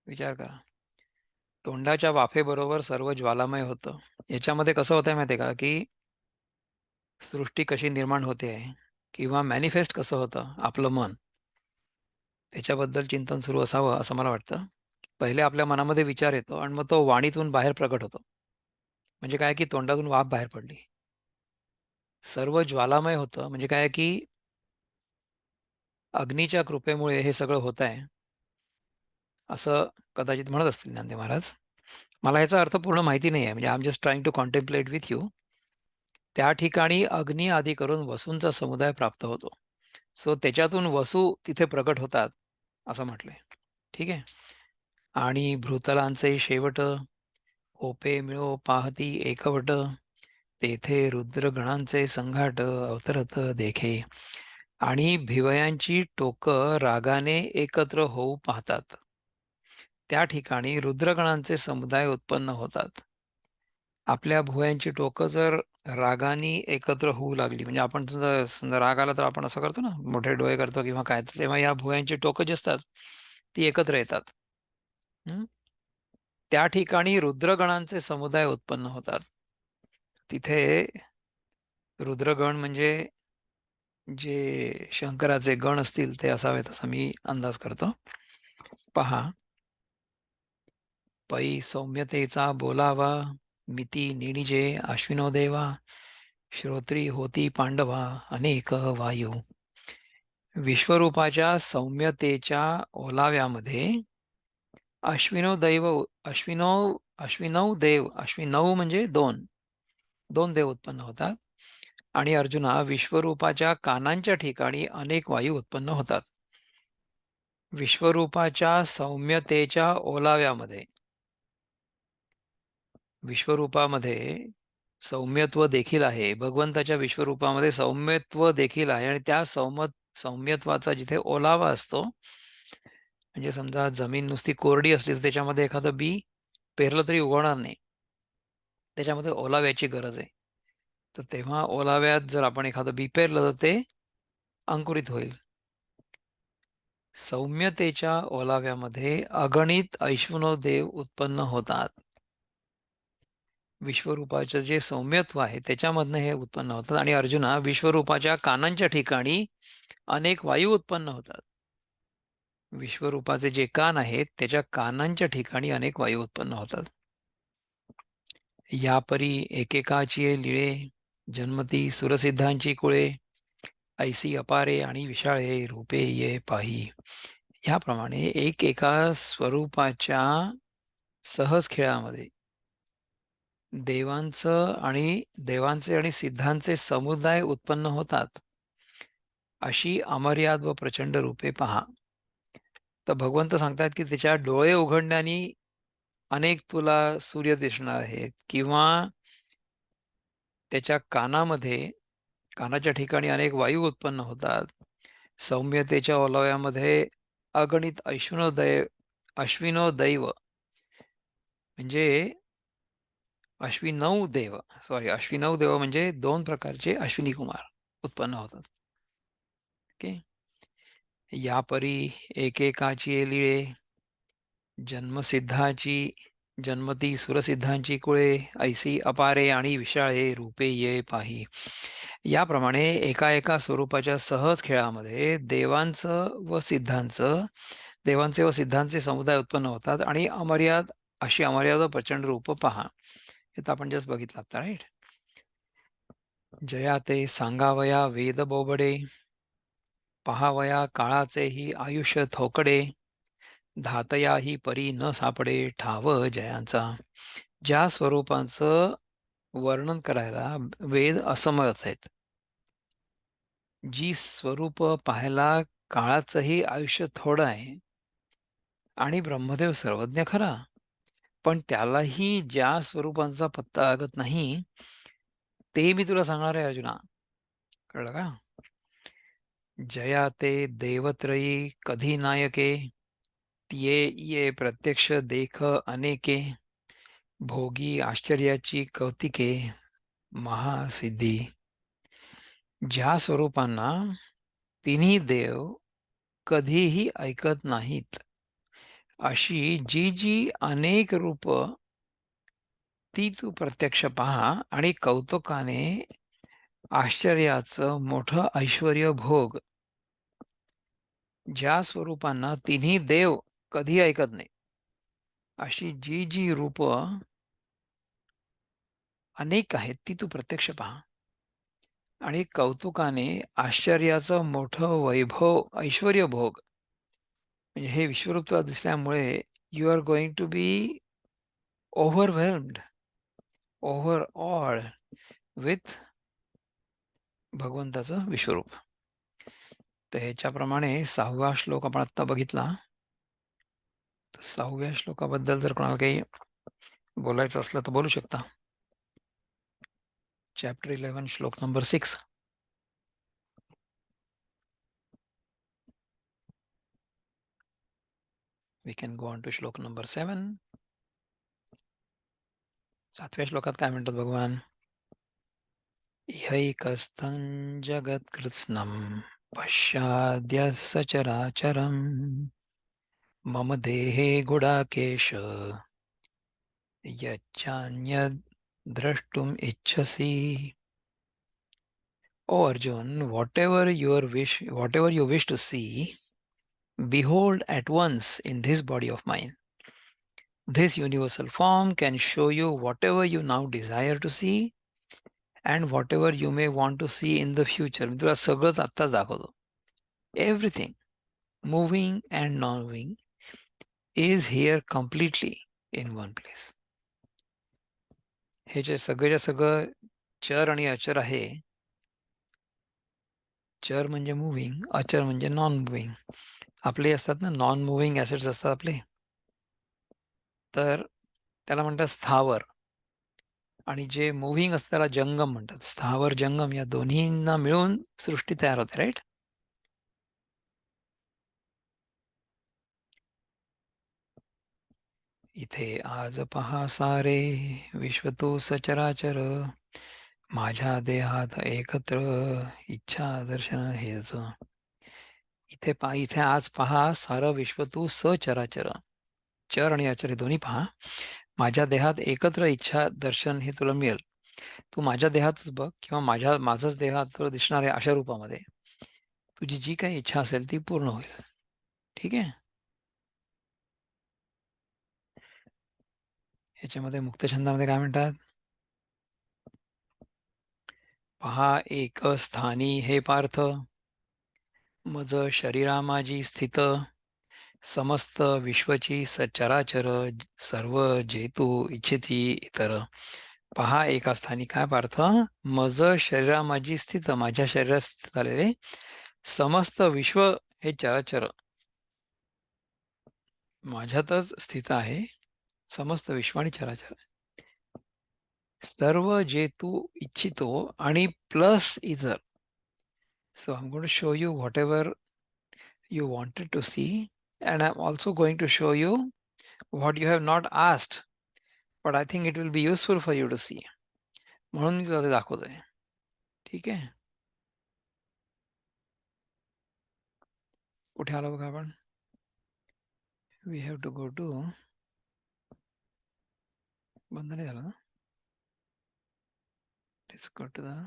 विचार करा. तोंडाच्या वाफेबरोबर सर्व ज्वालामय होतं. याच्यामध्ये कसं होतंय माहिती आहे का, की सृष्टी कशी निर्माण होते किंवा मॅनिफेस्ट कसं होतं आपलं मन, त्याच्याबद्दल चिंतन सुरू असावं असं मला वाटतं. पहिले आपल्या मनामध्ये विचार येतो आणि मग तो वाणीतून बाहेर प्रकट होतो. म्हणजे काय की तोंडातून वाफ बाहेर पडली. सर्व ज्वालामय होतं म्हणजे काय की अग्नीच्या कृपेमुळे हे सगळं होत आहे, असं कदाचित म्हणत असतील ज्ञानदेव महाराज. मला याचा अर्थ पूर्ण माहिती नाही आहे. म्हणजे I am just trying to contemplate with you. त्या ठिकाणी अग्नी आदी करून वसूंचा समुदाय प्राप्त होतो. सो त्याच्यातून वसू तिथे प्रकट होतात असं म्हटलंय. ठीक आहे. आणि भ्रूतलांचे शेवट ओपे मिळो पाहती एकवट तेथे रुद्रगणांचे संघाट अवतरत देखे. आणि भिवयांची टोकं रागाने एकत्र होऊ पाहतात. त्या ठिकाणी रुद्रगणांचे समुदाय उत्पन्न होतात. आपल्या भुवयांची टोकं जर रागाने एकत्र होऊ लागली, म्हणजे आपण समजा राग आला तर आपण असं करतो ना, मोठे डोळे करतो किंवा काय, तर तेव्हा या भुवयांची टोकं जी असतात ती एकत्र येतात. हं? त्या ठिकाणी रुद्रगणांचे समुदाय उत्पन्न होतात. तिथे रुद्रगण म्हणजे जे शंकराचे गण असतील ते असावेत असा मी अंदाज करतो. पहा, पै सौम्यतेचा बोलावा मिती निणिजे अश्विनो देवा श्रोत्री होती पांडवा अनेक वायू. विश्वरूपाच्या सौम्यतेच्या ओलाव्यामध्ये अश्विनो अश्विनव म्हणजे दोन दोन देव उत्पन्न होतात. आणि अर्जुना, विश्वरूपाच्या कानांच्या ठिकाणी अनेक वायू उत्पन्न होतात. विश्वरूपाच्या सौम्यतेच्या ओलाव्यामध्ये विश्वरूपामध्ये सौम्यत्व देखील आहे. भगवंताच्या विश्वरूपामध्ये सौम्यत्व देखील आहे आणि त्या सौम्यत्वाचा जिथे ओलावा असतो, म्हणजे समजा जमीन नुसती कोरडी असली तर त्याच्यामध्ये एखादं बी पेरलं तरी उगवणार नाही. त्याच्यामध्ये ओलाव्याची गरज आहे. तर तेव्हा ओलाव्यात जर आपण एखादं बी पेरलं तर ते अंकुरित होईल. सौम्यतेच्या ओलाव्यामध्ये अगणित देव उत्पन्न होतात. विश्वरूपाचं जे सौम्यत्व आहे त्याच्यामधनं हे उत्पन्न होतात. आणि अर्जुना, विश्वरूपाच्या कानांच्या ठिकाणी अनेक वायू उत्पन्न होतात. विश्वरूपाचे जे कान आहेत त्याच्या कानांच्या ठिकाणी अनेक वायू उत्पन्न होतात. यापरी एकेकाची लिळे जन्मती सुरसिद्धांची कुळे, ऐसी अपारे आणि विशाळे रूपे ये पाही. ह्याप्रमाणे एका स्वरूपाच्या सहज खेळामध्ये देवांचे आणि सिद्धांचे समुदाय उत्पन्न होतात, अशी अमर्याद व प्रचंड रूपे पहा. तर भगवंत सांगतात की त्याच्या डोळे उघडण्याने अनेक तुला सूर्य दिसणार आहेत, किंवा त्याच्या कानाच्या ठिकाणी अनेक वायू उत्पन्न होतात. सौम्यतेच्या ओलाव्यामध्ये अगणित अश्विनोदैव म्हणजे अश्विनव देव म्हणजे 2 प्रकारचे अश्विनी कुमार उत्पन्न होतात. ओके. या परी एकेकाची लीळे, जन्मती सुरसिद्धांची कुळे, ऐसी अपारे आणि विशाळे रूपे ये पाही. याप्रमाणे एका स्वरूपाच्या सहज खेळामध्ये देवांचे व सिद्धांचे समुदाय उत्पन्न होतात, आणि अमर्याद प्रचंड रूप पहा. हे तर आपण जस्ट बघितलं आता, राईट. जया ते सांगावया वेद बोबडे, पहावया काळाचेही आयुष्य थोकडे, धातया ही परी न सापडे ठाव जयांचा. ज्या स्वरूपांचं वर्णन करायला वेद असमर्थ आहेत, जी स्वरूप पाहायला काळाचंही आयुष्य थोडं आहे, आणि ब्रह्मदेव सर्वज्ञ खरा, पण त्यालाही ज्या स्वरूपांचा पत्ता लागत नाही, ते मी तुला सांगणार आहे अर्जुना. कळलं का? जया ते देवत्रयी कधी नायके, ये प्रत्यक्ष देख अनेके, भोगी आश्चर्याची कौतिके महासिद्धी. ज्या स्वरूपांना तिन्ही देव कधीही ऐकत नाहीत, अशी जी अनेक रूप ती तू प्रत्यक्ष पहा, आणि कौतुकाने आश्चर्याचं मोठं ऐश्वर्य भोग. ज्या स्वरूपांना तिन्ही देव कधी ऐकत नाही, अशी जी रूप अनेक आहेत, ती तू प्रत्यक्ष पहा, आणि कौतुकाने आश्चर्याचं मोठं वैभव ऐश्वर्य भोग. म्हणजे हे विश्वरूप तुला दिसल्यामुळे you are going to be overwhelmed, overawed with भगवंताचं विश्वरूप. तर ह्याच्याप्रमाणे 6वा श्लोक आपण आत्ता बघितला. तर 6व्या श्लोकाबद्दल जर कोणाला काही बोलायचं असलं तर बोलू शकता. चॅप्टर 11 श्लोक number 6. We can go on to श्लोक नंबर 7. 7व्या श्लोकात काय म्हणतात भगवान? ह्यैकस्थं जगत्कृत्स्नं पश्याद्य सचराचरं, मम देहे गुडाकेश यच्चान्यद् द्रष्टुम इच्छसि. O Arjun, whatever you wish to see, behold at once in this body of mine. This universal form can show you whatever you now desire to see, and whatever you may want to see in the future. मी तुला सगळंच आत्ताच दाखवतो. Everything, moving and non-moving, is here completely in one place. हे जे सगळं चर आणि अचर आहे. चर म्हणजे मुव्हिंग, अचर म्हणजे नॉन मुव्हिंग. आपले असतात ना नॉन मुव्हिंग ॲसेट्स असतात आपले, तर त्याला म्हणतात स्थावर, आणि जे मुव्हिंग असतं त्याला जंगम म्हणतात. स्थावर जंगम या दोन्हींना मिळून सृष्टी तयार होते, राईट. इथे आज पहा सारे विश्व तू सचराचर, माझ्या देहात एकत्र इच्छा दर्शन हेच. इथे आज पहा सारं विश्व तू सचराचर, चर आणि अचर हे दोन्ही पहा. माझ्या देहात एकत्र इच्छा दर्शन हे तुला मिळेल. तू माझ्या देहातच बघ, किंवा माझाच देहात तुला दिसणार आहे अशा रूपामध्ये तुझी जी काही इच्छा असेल ती पूर्ण होईल. ठीक आहे. ह्याच्यामध्ये मुक्तछंदामध्ये काय म्हणतात? पहा एक स्थानी हे पार्थ, मज शरीरा माझी स्थित, समस्त विश्वची सचराचर, सर्व जेतू इच्छिती इतर. पहा एका स्थानी काय पार्थ, मज शरीरा माझी स्थित, माझ्या शरीरात स्थित झालेले समस्त विश्व हे चराचर माझ्यातच स्थित आहे. समस्त विश्व आणि चराचर सर्व जे तू इच्छितो आणि प्लस इतर. So I'm going to show you whatever you wanted to see, and I'm also going to show you what you have not asked, but I think it will be useful for you to see. म्हणून मी तुला ते दाखवतोय. ठीक आहे. कुठे आलो बघा आपण. We have to go to, बंद नाही झालं ना. Let's go to the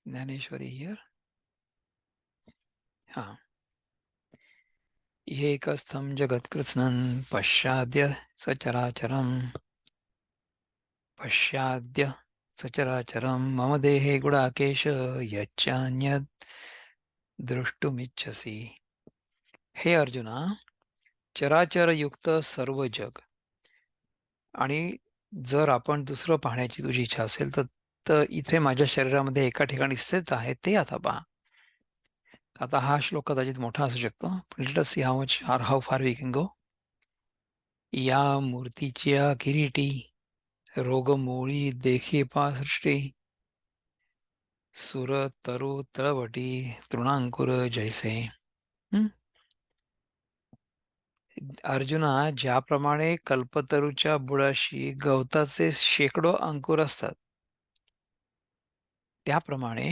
Dnyaneshwari here. हा. एकस्थं जगत्कृत्स्नं पश्चाद्य सचराचरं, पश्चाद्य सचराचरं मम देहे गुडाकेश यच्चान्यद् द्रष्टुमिच्छसि. हे अर्जुना, चराचर युक्त सर्व जग, आणि जर आपण दुसरं पाहण्याची तुझी इच्छा असेल तर इथे माझ्या शरीरामध्ये एका ठिकाणी स्थित आहे ते आता पहा. आता हा श्लोक कदाचित मोठा असू शकतो, पण let us see how far we can go. या मूर्तीच्या किरीटी, रोगमोळी देखी पासृष्टी, सुर तरु तळवटी तृणांकुर जैसे. अर्जुना, ज्याप्रमाणे कल्पतरूच्या बुडाशी गवताचे शेकडो अंकुर असतात, त्याप्रमाणे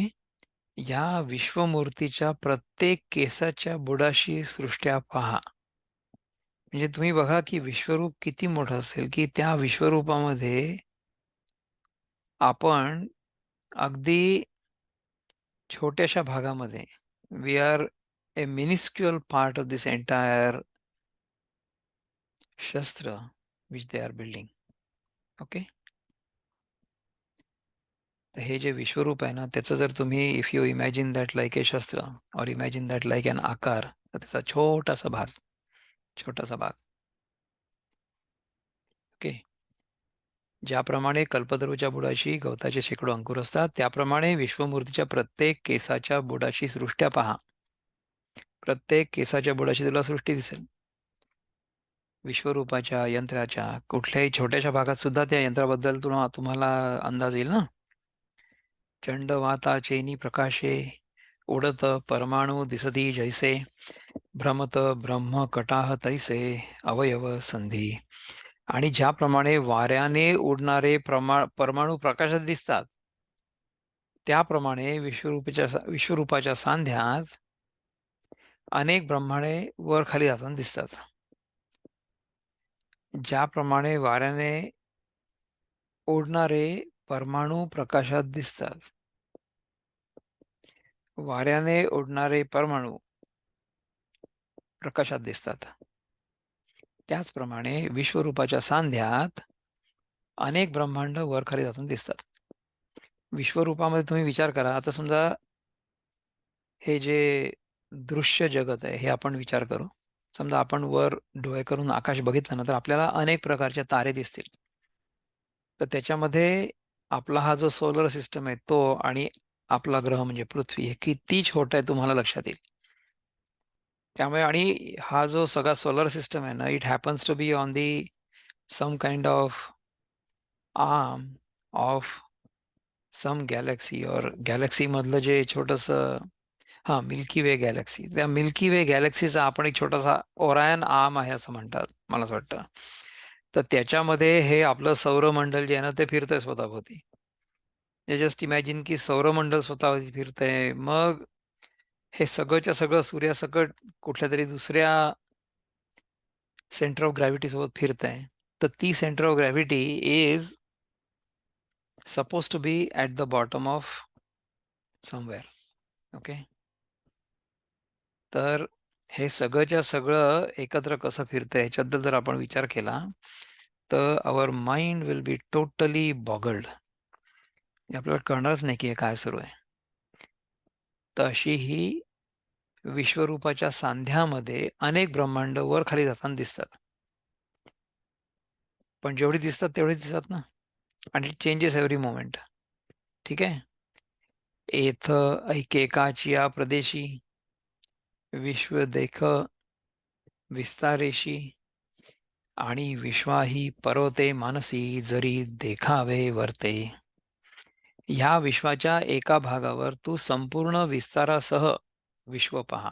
या विश्वमूर्तीच्या प्रत्येक केसाच्या बुडाशी सृष्ट्या पहा. म्हणजे तुम्ही बघा की विश्वरूप किती मोठं असेल, की त्या विश्वरूपामध्ये आपण अगदी छोट्याशा भागामध्ये, we are a miniscule part of this entire शस्त्र which they are building. Okay. तर हे जे विश्वरूप आहे ना, त्याचं जर तुम्ही if you imagine that like a शस्त्र or imagine that like N आकार, तर त्याचा छोटासा भाग. ओके. ज्याप्रमाणे कल्पतरूच्या बुडाशी गवताचे शेकडो अंकुर असतात, त्याप्रमाणे विश्वमूर्तीच्या प्रत्येक केसाच्या बुडाशी सृष्ट्या पहा. प्रत्येक केसाच्या बुडाशी तुला सृष्टी दिसेल. विश्वरूपाच्या यंत्राच्या कुठल्याही छोट्याशा भागात सुद्धा त्या यंत्राबद्दल तुम्हाला अंदाज येईल ना. चंड चेनी प्रकाशे, उडत परमाणू दिसती जैसे, भ्रमत ब्रह्म कटाह तैसे, अवयव संधी. आणि ज्याप्रमाणे वाऱ्याने उडणारे परमाणू प्रकाशात दिसतात, त्याप्रमाणे विश्वरूपाच्या सांध्यात अनेक ब्रह्मांडे वर खाली जाताना दिसतात. ज्याप्रमाणे वाऱ्याने उडणारे परमाणू प्रकाशात दिसतात, वाऱ्याने उडणारे परमाणू प्रकाशात दिसतात, त्याचप्रमाणे विश्वरूपाच्या सांध्यात अनेक ब्रह्मांड वर खाली जाताना दिसतात. विश्वरूपामध्ये तुम्ही विचार करा. आता समजा हे जे दृश्य जगत आहे हे आपण विचार करू. समजा आपण वर डोळे करून आकाश बघितलं ना, तर आपल्याला अनेक प्रकारचे तारे दिसतील. तर त्याच्यामध्ये आपला हा जो सोलर सिस्टम आहे तो आणि आपला ग्रह म्हणजे पृथ्वी हे किती छोटा आहे तुम्हाला लक्षात येईल. त्यामुळे आणि हा जो सगळा सोलर सिस्टम आहे ना, it happens to be on the some kind of arm of some galaxy, और गॅलेक्सी मधलं जे छोटंसं मिल्की वे गॅलेक्सी, त्या मिल्की वे गॅलेक्सीचा आपण एक छोटासा ओरायन आर्म आहे असं म्हणतात, मला असं वाटतं. तर त्याच्यामध्ये हे आपलं सौरमंडल जे आहे ना ते फिरतंय स्वतःभोवती. जस्ट इमॅजिन की सौरमंडल स्वतःभोवती फिरतंय, मग हे सगळंच्या सगळं सूर्यासकट कुठल्या तरी दुसऱ्या सेंटर ऑफ ग्रॅव्हिटी सोबत फिरतंय. तर ती centre of gravity is suppose to be at the bottom of somewhere. Okay. तर हे सगळंच्या सगळं एकत्र कसं फिरतंय ह्याच्याबद्दल जर आपण विचार केला तर आवर mind will be totally boggled. आपल्याला कळणारच नाही की हे काय सुरू आहे. तर अशी ही विश्वरूपाच्या सांध्यामध्ये अनेक ब्रह्मांड वर खाली जाताना दिसतात. पण जेवढी दिसतात तेवढी दिसतात ना. आणि इट चेंजेस एव्हरी मोमेंट. ठीक आहे. एथ ऐकेकाचिया प्रदेशी विश्व देख विस्तारेशी आणि विश्वाही पर्वते मानसी जरी देखावे वर्ते. ह्या विश्वाच्या एका भागावर तू संपूर्ण विस्तारासह विश्व पहा.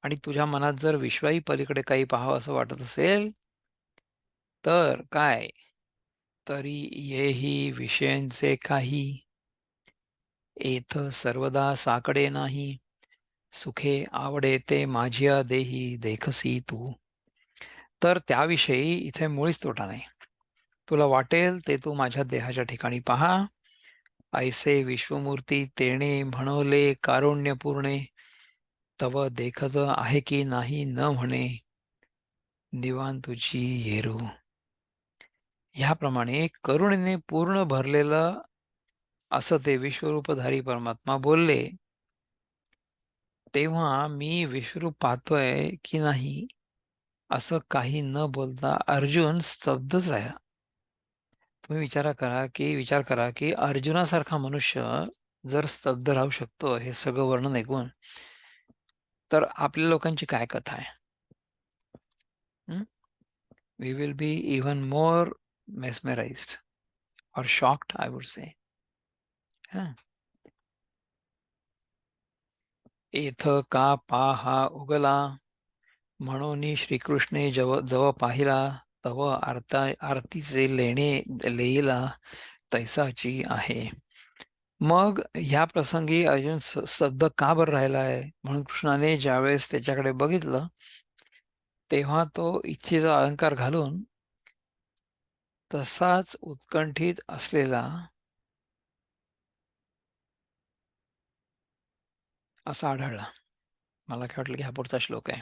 आणि तुझ्या मनात जर विश्वाही पलीकडे काही पाहावं असं वाटत असेल तर काय, तरी येही विषयांचे काही एथ सर्वदा साकडे नाही. सुखे आवडे ते माझिया देही देखसी तू. तर त्याविषयी इथे मुळीच तोटा नाही. तुला वाटेल ते तू माझ्या देहाच्या ठिकाणी पहा. ऐसे विश्वमूर्ती तेणे म्हणवले कारुण्यपूर्णे. तव देखत आहे की नाही न म्हणे दिवाण तुझी येरू. ह्याप्रमाणे करुणेने पूर्ण भरलेलं असं ते विश्वरूपधारी परमात्मा बोलले. तेव्हा मी विश्वरूप पाहतोय की नाही असं काही न बोलता अर्जुन स्तब्धच राहिला. तुम्ही विचार करा की अर्जुनासारखा मनुष्य जर स्तब्ध राहू शकतो हे सगळं वर्णन ऐकून, तर आपल्या लोकांची काय कथा आहे. We will be even more mesmerized और शॉक्ड, आय वुड से. है ना. एथ का पाहा उगला म्हणून श्रीकृष्णे जव पाहिला. तव आरतीचे लेणे लेईला तैसाची आहे. मग ह्या प्रसंगी अर्जुन स्तब्ध का बरं राहिला आहे, म्हणून कृष्णाने ज्यावेळेस त्याच्याकडे बघितलं तेव्हा तो इच्छेचा अलंकार घालून तसाच उत्कंठित असलेला असा आढळला. मला काय वाटलं की हा पुढचा श्लोक आहे.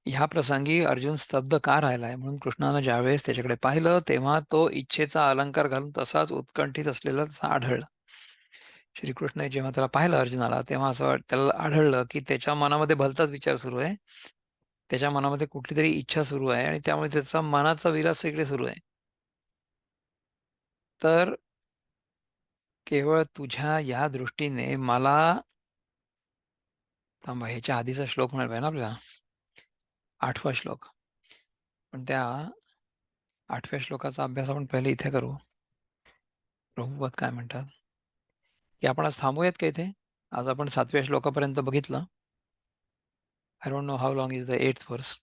ह्या प्रसंगी अर्जुन स्तब्ध का राहिलाय, म्हणून कृष्णानं ज्यावेळेस त्याच्याकडे पाहिलं तेव्हा तो इच्छेचा अलंकार घालून तसाच उत्कंठित असलेला तसा आढळला. श्रीकृष्ण जेव्हा त्याला पाहिलं अर्जुनाला, तेव्हा असं त्याला आढळलं की त्याच्या मनामध्ये भलताच विचार सुरू आहे. त्याच्या मनामध्ये कुठली तरी इच्छा सुरू आहे आणि त्यामुळे त्याचा मनाचा विलास इकडे सुरू आहे. तर केवळ तुझ्या या दृष्टीने मला थांबा, ह्याच्या आधीचा श्लोक म्हणायला पाहिजे ना आपल्याला, 8वा श्लोक. पण त्या 8व्या श्लोकाचा अभ्यास आपण पहिले इथे करू. प्रभुपद काय म्हणतात की आपण आज थांबूयात का इथे. आज आपण 7व्या श्लोकापर्यंत बघितलं. I don't know how long is the 8th वर्स.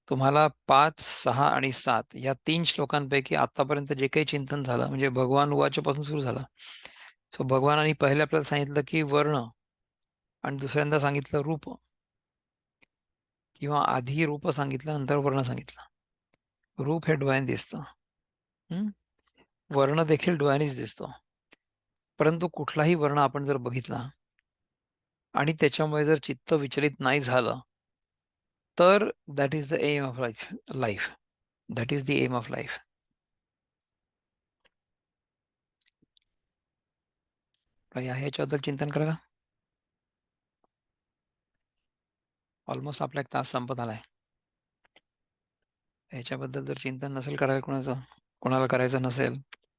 तुम्हाला 5, 6 आणि 7 या 3 श्लोकांपैकी आतापर्यंत जे काही चिंतन झालं म्हणजे भगवान उवाचपासून सुरू झालं. सो भगवानांनी पहिले आपल्याला सांगितलं की वर्ण, आणि दुसऱ्यांदा सांगितलं रूप, किंवा आधी रूप सांगितलं नंतर वर्ण सांगितलं. रूप हे डोळ्याने दिसतं, वर्ण देखील डोळ्यानेच दिसतो. परंतु कुठलाही वर्ण आपण जर बघितला आणि त्याच्यामुळे जर चित्त विचलित नाही झालं तर that is the aim of life. That is the aim of life. काही आहे याच्याबद्दल चिंतन करायला. ऑलमोस्ट आपला 1 तास संपत आलाय. याच्याबद्दल जर चिंतन नसेल करायला कोणाला करायचं नसेल,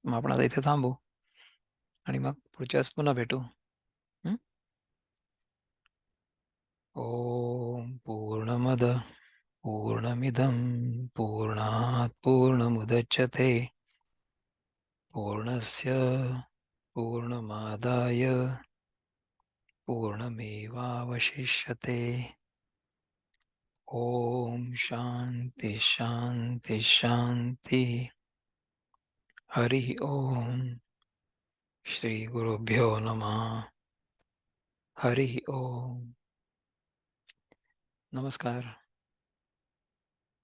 मग आपण आता इथे थांबू आणि मग पुढच्या वेळेस पुन्हा भेटू. ओम पूर्णमद पूर्णमिदं पूर्णात् पूर्णमुदच्यते पूर्णस्य पूर्णमादाय पूर्णमेवावशिष्यते. ओम शांति शांति शांति. हरि ओम. श्री गुरुभ्यो नमः. हरि ओम. नमस्कार.